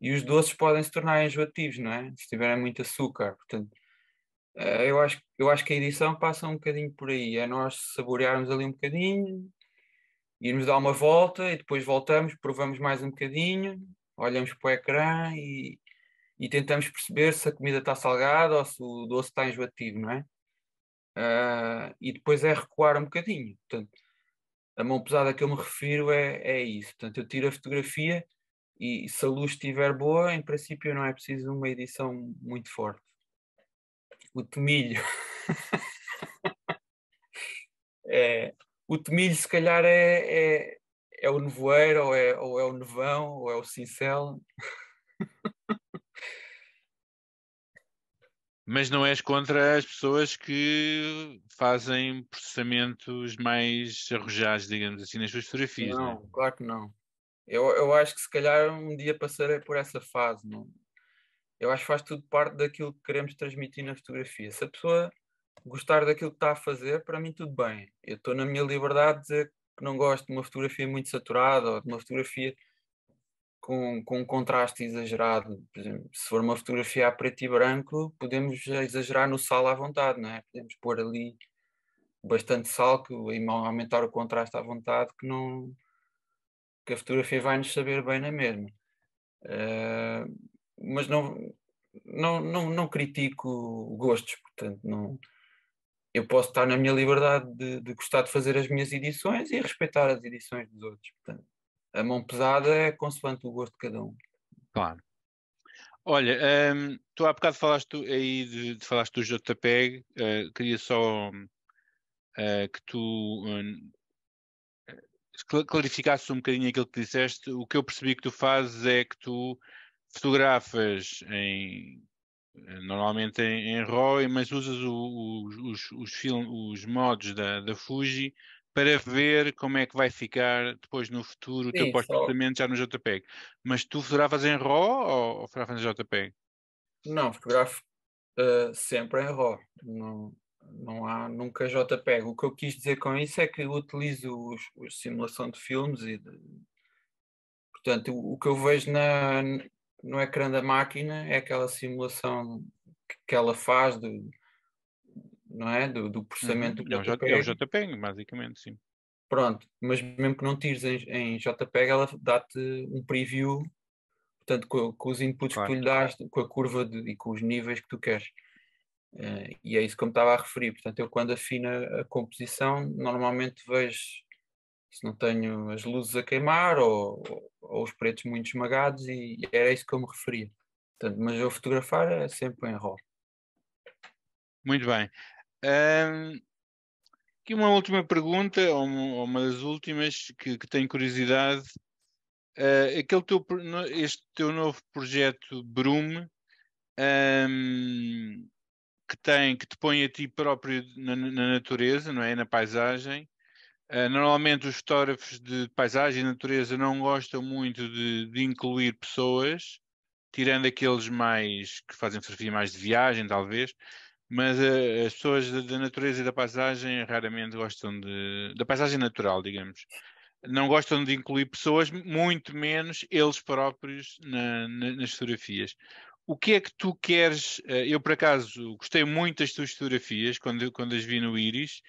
E os doces podem se tornar enjoativos, não é? Se tiverem muito açúcar. Portanto, eu acho que a edição passa um bocadinho por aí. É nós saborearmos ali um bocadinho, irmos dar uma volta e depois voltamos, provamos mais um bocadinho, olhamos para o ecrã e tentamos perceber se a comida está salgada ou se o doce está enjoativo, não é? E depois é recuar um bocadinho. Portanto, a mão pesada que eu me refiro é isso. Portanto, eu tiro a fotografia e se a luz estiver boa, em princípio não é preciso uma edição muito forte. O tomilho. O tomilho se calhar é o nevoeiro, ou é o nevão, ou é o cincel. Mas não és contra as pessoas que fazem processamentos mais arrojados, digamos assim, nas suas fotografias, não é? Não, claro que não. Eu acho que se calhar um dia passarei por essa fase. Não? Eu acho que faz tudo parte daquilo que queremos transmitir na fotografia. Se a pessoa gostar daquilo que está a fazer, para mim tudo bem. Eu estou na minha liberdade de dizer que não gosto de uma fotografia muito saturada ou de uma fotografia com um contraste exagerado. Por exemplo, se for uma fotografia a preto e branco, podemos exagerar no sal à vontade, não é? Podemos pôr ali bastante sal e aumentar o contraste à vontade, que a fotografia vai nos saber bem na mesma. Mas não critico gostos, portanto, não, eu posso estar na minha liberdade de gostar de fazer as minhas edições e respeitar as edições dos outros. Portanto, a mão pesada é consoante o gosto de cada um. Claro. Olha, tu há bocado falaste aí falaste do JPEG, queria só que tu clarificasses um bocadinho aquilo que disseste. O que eu percebi que tu fazes é que tu fotografas normalmente em RAW, mas usas os modos da Fuji para ver como é que vai ficar depois no futuro o teu Sim, pós-processamento já no JPEG. Mas tu fotografas em RAW ou fotografas em JPEG? não, fotografo sempre em RAW. Não há nunca JPEG. O que eu quis dizer com isso é que eu utilizo os simulação de filmes portanto, o que eu vejo no ecrã da máquina é aquela simulação que ela faz não é? do processamento do É o JPEG. JPEG, basicamente, sim. Pronto, mas mesmo que não tires em JPEG, ela dá-te um preview, portanto, com os inputs que tu lhe dás, com a curva e com os níveis que tu queres. E é isso que eu me estava a referir. Portanto, eu quando afino a composição, normalmente vejo se não tenho as luzes a queimar ou os pretos muito esmagados, e era isso que eu me referia. Portanto, mas eu fotografar é sempre em RAW. Muito bem. Aqui uma última pergunta, ou uma das últimas, que tenho curiosidade. Este teu novo projeto Broom, que te põe a ti próprio na natureza, não é? Na paisagem. Normalmente os fotógrafos de paisagem e natureza não gostam muito de incluir pessoas, tirando aqueles mais que fazem fotografia mais de viagem, talvez. Mas as pessoas da natureza e da paisagem raramente gostam da paisagem natural, digamos. Não gostam de incluir pessoas, muito menos eles próprios nas fotografias. O que é que tu queres? Eu, por acaso, gostei muito das tuas fotografias quando as vi no Iris,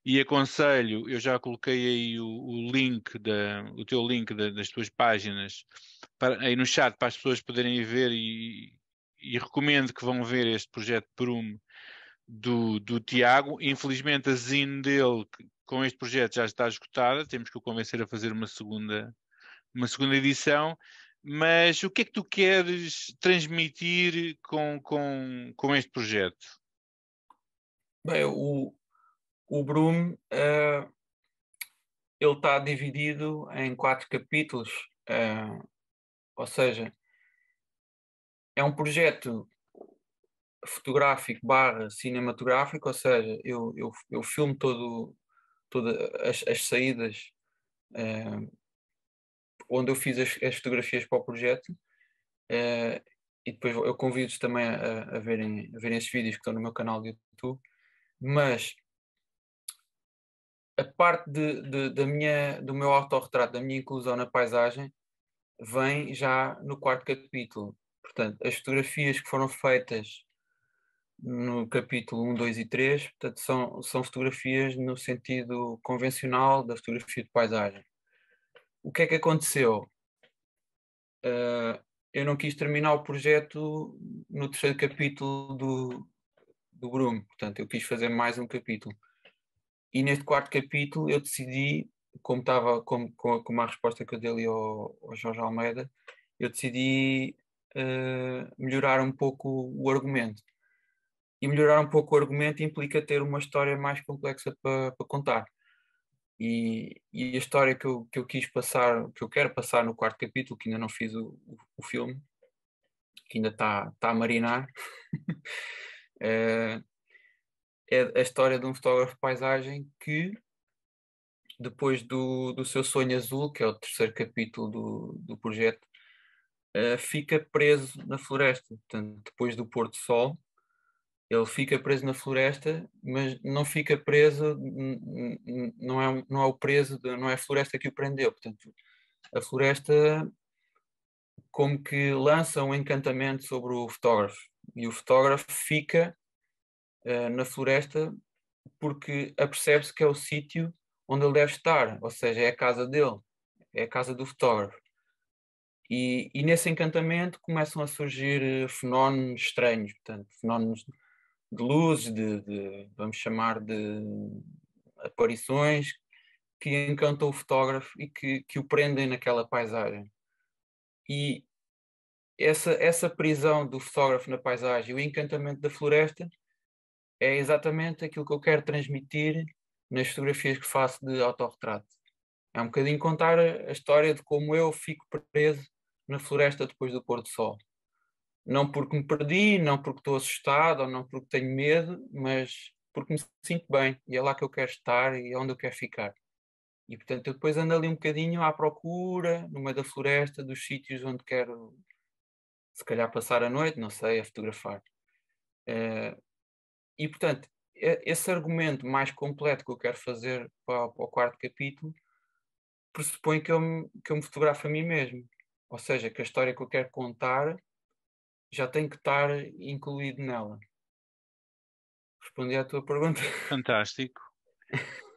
e aconselho, eu já coloquei aí o teu link das tuas páginas aí no chat para as pessoas poderem ir ver, e recomendo que vão ver este projeto Prum do Tiago. Infelizmente a zine dele com este projeto já está esgotada, temos que o convencer a fazer uma segunda edição. Mas o que é que tu queres transmitir com este projeto? Bem, o Broom, ele está dividido em 4 capítulos, ou seja, é um projeto fotográfico / cinematográfico, ou seja, eu filmo todas as saídas onde eu fiz as fotografias para o projeto, e depois eu convido-os também a verem esses vídeos que estão no meu canal de YouTube. Mas a parte do meu autorretrato, da minha inclusão na paisagem, vem já no 4º capítulo. Portanto, as fotografias que foram feitas no capítulo 1, 2 e 3, portanto, são fotografias no sentido convencional da fotografia de paisagem. O que é que aconteceu? Eu não quis terminar o projeto no 3º capítulo do Broom, portanto, eu quis fazer mais um capítulo. E neste 4º capítulo eu decidi, como estava com a resposta que eu dei ali ao Jorge Almeida, eu decidi melhorar um pouco o argumento. E melhorar um pouco o argumento implica ter uma história mais complexa para contar. E a história que eu quis passar, que eu quero passar no 4º capítulo, que ainda não fiz o filme, que ainda está a marinar, é a história de um fotógrafo de paisagem que, depois do seu sonho azul, que é o 3º capítulo do projeto, fica preso na floresta. Portanto, depois do pôr do sol, ele fica preso na floresta, mas não fica preso, não é o preso, não é a floresta que o prendeu. Portanto, a floresta como que lança um encantamento sobre o fotógrafo, e o fotógrafo fica na floresta porque apercebe-se que é o sítio onde ele deve estar, ou seja, é a casa dele, é a casa do fotógrafo. E nesse encantamento começam a surgir fenómenos estranhos, portanto, fenómenos de luzes, vamos chamar de aparições, que encantam o fotógrafo e que o prendem naquela paisagem. E essa prisão do fotógrafo na paisagem e o encantamento da floresta é exatamente aquilo que eu quero transmitir nas fotografias que faço de autorretrato. É um bocadinho contar a história de como eu fico preso na floresta depois do pôr do sol. Não porque me perdi, não porque estou assustado, ou não porque tenho medo, mas porque me sinto bem, e é lá que eu quero estar e é onde eu quero ficar. E, portanto, eu depois ando ali um bocadinho à procura, no meio da floresta, dos sítios onde quero, se calhar, passar a noite, não sei, a fotografar. E, portanto, esse argumento mais completo que eu quero fazer para o quarto capítulo pressupõe que eu me fotografo a mim mesmo. Ou seja, que a história que eu quero contar já tem que estar incluído nela. Respondi à tua pergunta. Fantástico.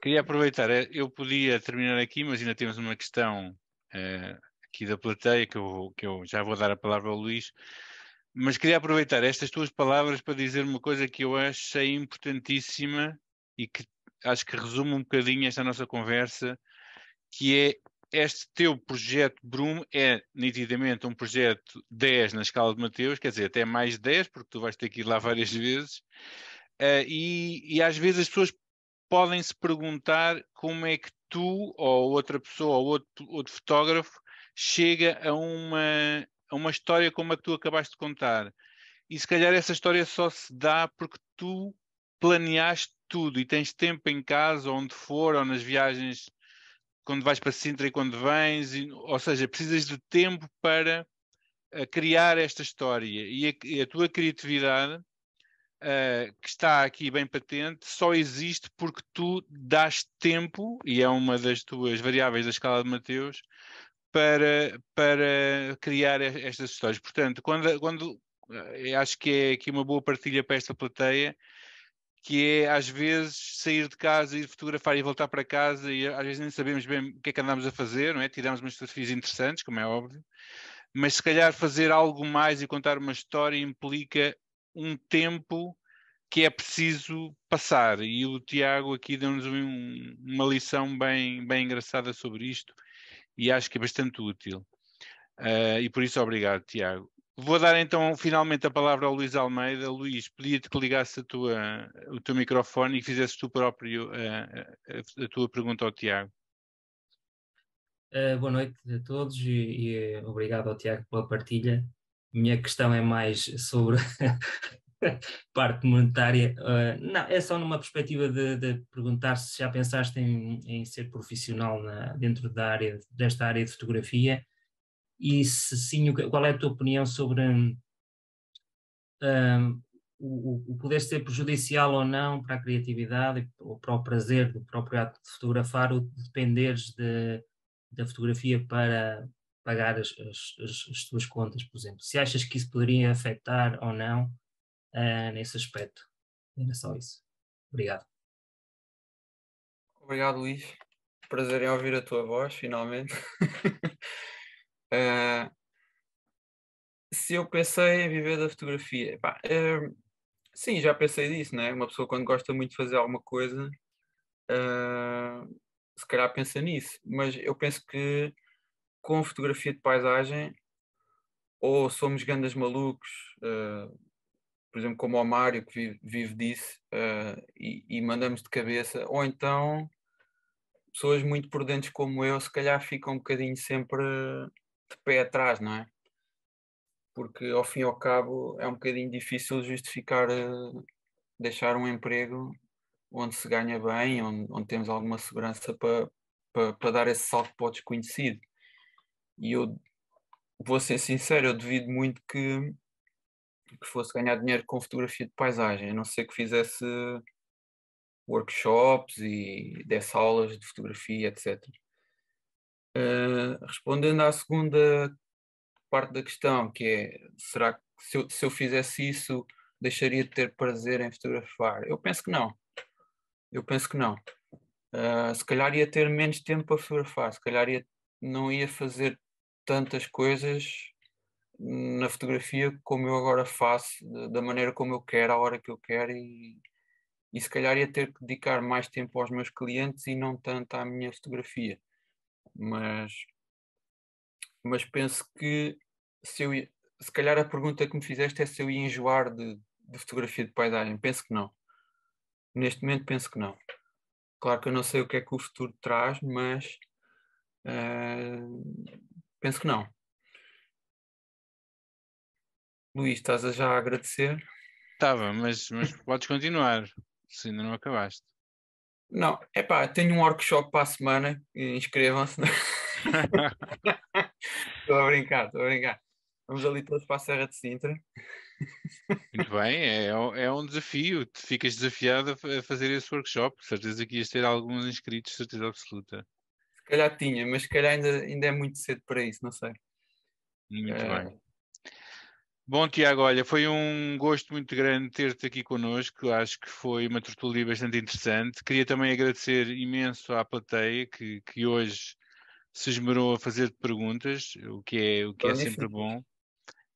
Queria aproveitar, eu podia terminar aqui, mas ainda temos uma questão aqui da plateia, que eu já vou dar a palavra ao Luís, mas queria aproveitar estas tuas palavras para dizer uma coisa que eu achei importantíssima e que acho que resume um bocadinho esta nossa conversa, que é este teu projeto Brum é nitidamente um projeto 10 na escala de Mateus, quer dizer, até mais 10, porque tu vais ter que ir lá várias vezes, e às vezes as pessoas podem se perguntar como é que tu ou outra pessoa ou outro fotógrafo chega a uma história como a que tu acabaste de contar. E se calhar essa história só se dá porque tu planeaste tudo e tens tempo em casa, onde for, ou nas viagens, quando vais para Sintra e quando vens, ou seja, precisas de tempo para criar esta história. E a tua criatividade, que está aqui bem patente, só existe porque tu dás tempo, e é uma das tuas variáveis da escala de Mateus, para criar estas histórias. Portanto, quando acho que é aqui uma boa partilha para esta plateia, que é às vezes sair de casa, ir fotografar e voltar para casa e às vezes nem sabemos bem o que é que andamos a fazer, não é? Tiramos umas fotografias interessantes, como é óbvio, mas se calhar fazer algo mais e contar uma história implica um tempo que é preciso passar, e o Tiago aqui deu-nos uma lição bem engraçada sobre isto e acho que é bastante útil. E por isso obrigado, Tiago. Vou dar então finalmente a palavra ao Luís Almeida. Luís, pedia-te que ligasse o teu microfone e fizesses tu próprio a tua pergunta ao Tiago. Boa noite a todos e obrigado ao Tiago pela partilha. Minha questão é mais sobre parte monetária. Não, é só numa perspectiva de perguntar se já pensaste em ser profissional dentro desta área de fotografia e se sim, qual é a tua opinião sobre o poder ser prejudicial ou não para a criatividade ou para o prazer do próprio ato de fotografar, ou dependeres da fotografia para pagar as tuas contas, por exemplo. Se achas que isso poderia afetar ou não nesse aspecto. Era só isso. Obrigado. Obrigado, Luís. Prazer em ouvir a tua voz, finalmente. Se eu pensei em viver da fotografia, pá, sim, já pensei disso, né? Uma pessoa quando gosta muito de fazer alguma coisa, se calhar pensa nisso, mas eu penso que com fotografia de paisagem, ou somos grandes malucos, por exemplo, como o Mário, que vive disso, e mandamos de cabeça, ou então pessoas muito prudentes como eu, se calhar ficam um bocadinho sempre de pé atrás, não é? Porque ao fim e ao cabo é um bocadinho difícil justificar deixar um emprego onde se ganha bem, onde temos alguma segurança para dar esse salto para o desconhecido. E eu vou ser sincero, eu duvido muito que fosse ganhar dinheiro com fotografia de paisagem, a não ser que fizesse workshops e desse aulas de fotografia, etc. Respondendo à segunda parte da questão, que é, será que se eu fizesse isso, deixaria de ter prazer em fotografar? Eu penso que não. Eu penso que não. Se calhar ia ter menos tempo para fotografar, se calhar não ia fazer tantas coisas na fotografia como eu agora faço, da maneira como eu quero, à hora que eu quero, e se calhar ia ter que dedicar mais tempo aos meus clientes e não tanto à minha fotografia. Mas penso que se calhar a pergunta que me fizeste é se eu ia enjoar de fotografia de paisagem. Penso que não. Neste momento penso que não. Claro que eu não sei o que é que o futuro traz, mas penso que não. Luís, estás a já agradecer? Estava, mas podes continuar, se ainda não acabaste. Não, tenho um workshop para a semana, inscrevam-se. Estou a brincar. Vamos ali todos para a Serra de Sintra. Muito bem, é um desafio. Tu ficas desafiado a fazer esse workshop. Certeza que ias ter alguns inscritos, certeza absoluta. Se calhar tinha, mas se calhar ainda é muito cedo para isso, não sei. Muito bem. Bom, Tiago, olha, foi um gosto muito grande ter-te aqui connosco. Acho que foi uma tertúlia bastante interessante. Queria também agradecer imenso à plateia que hoje se esmerou a fazer perguntas, o que é sempre bom.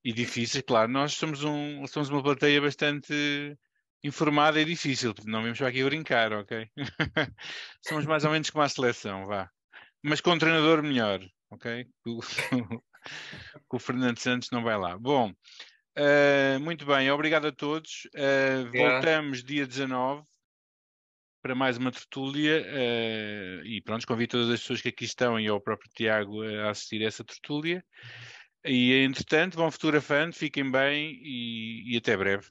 E difícil, claro. Nós somos uma plateia bastante informada e difícil. Não vimos para aqui brincar, ok? Somos mais ou menos como a seleção, vá. Mas com um treinador melhor, ok? O Fernando Santos não vai lá. Bom, muito bem. Obrigado a todos. Voltamos dia 19 para mais uma tertúlia. E pronto, convido todas as pessoas que aqui estão e ao próprio Tiago a assistir a essa tertúlia. E, entretanto, vão futurafando, fiquem bem e até breve.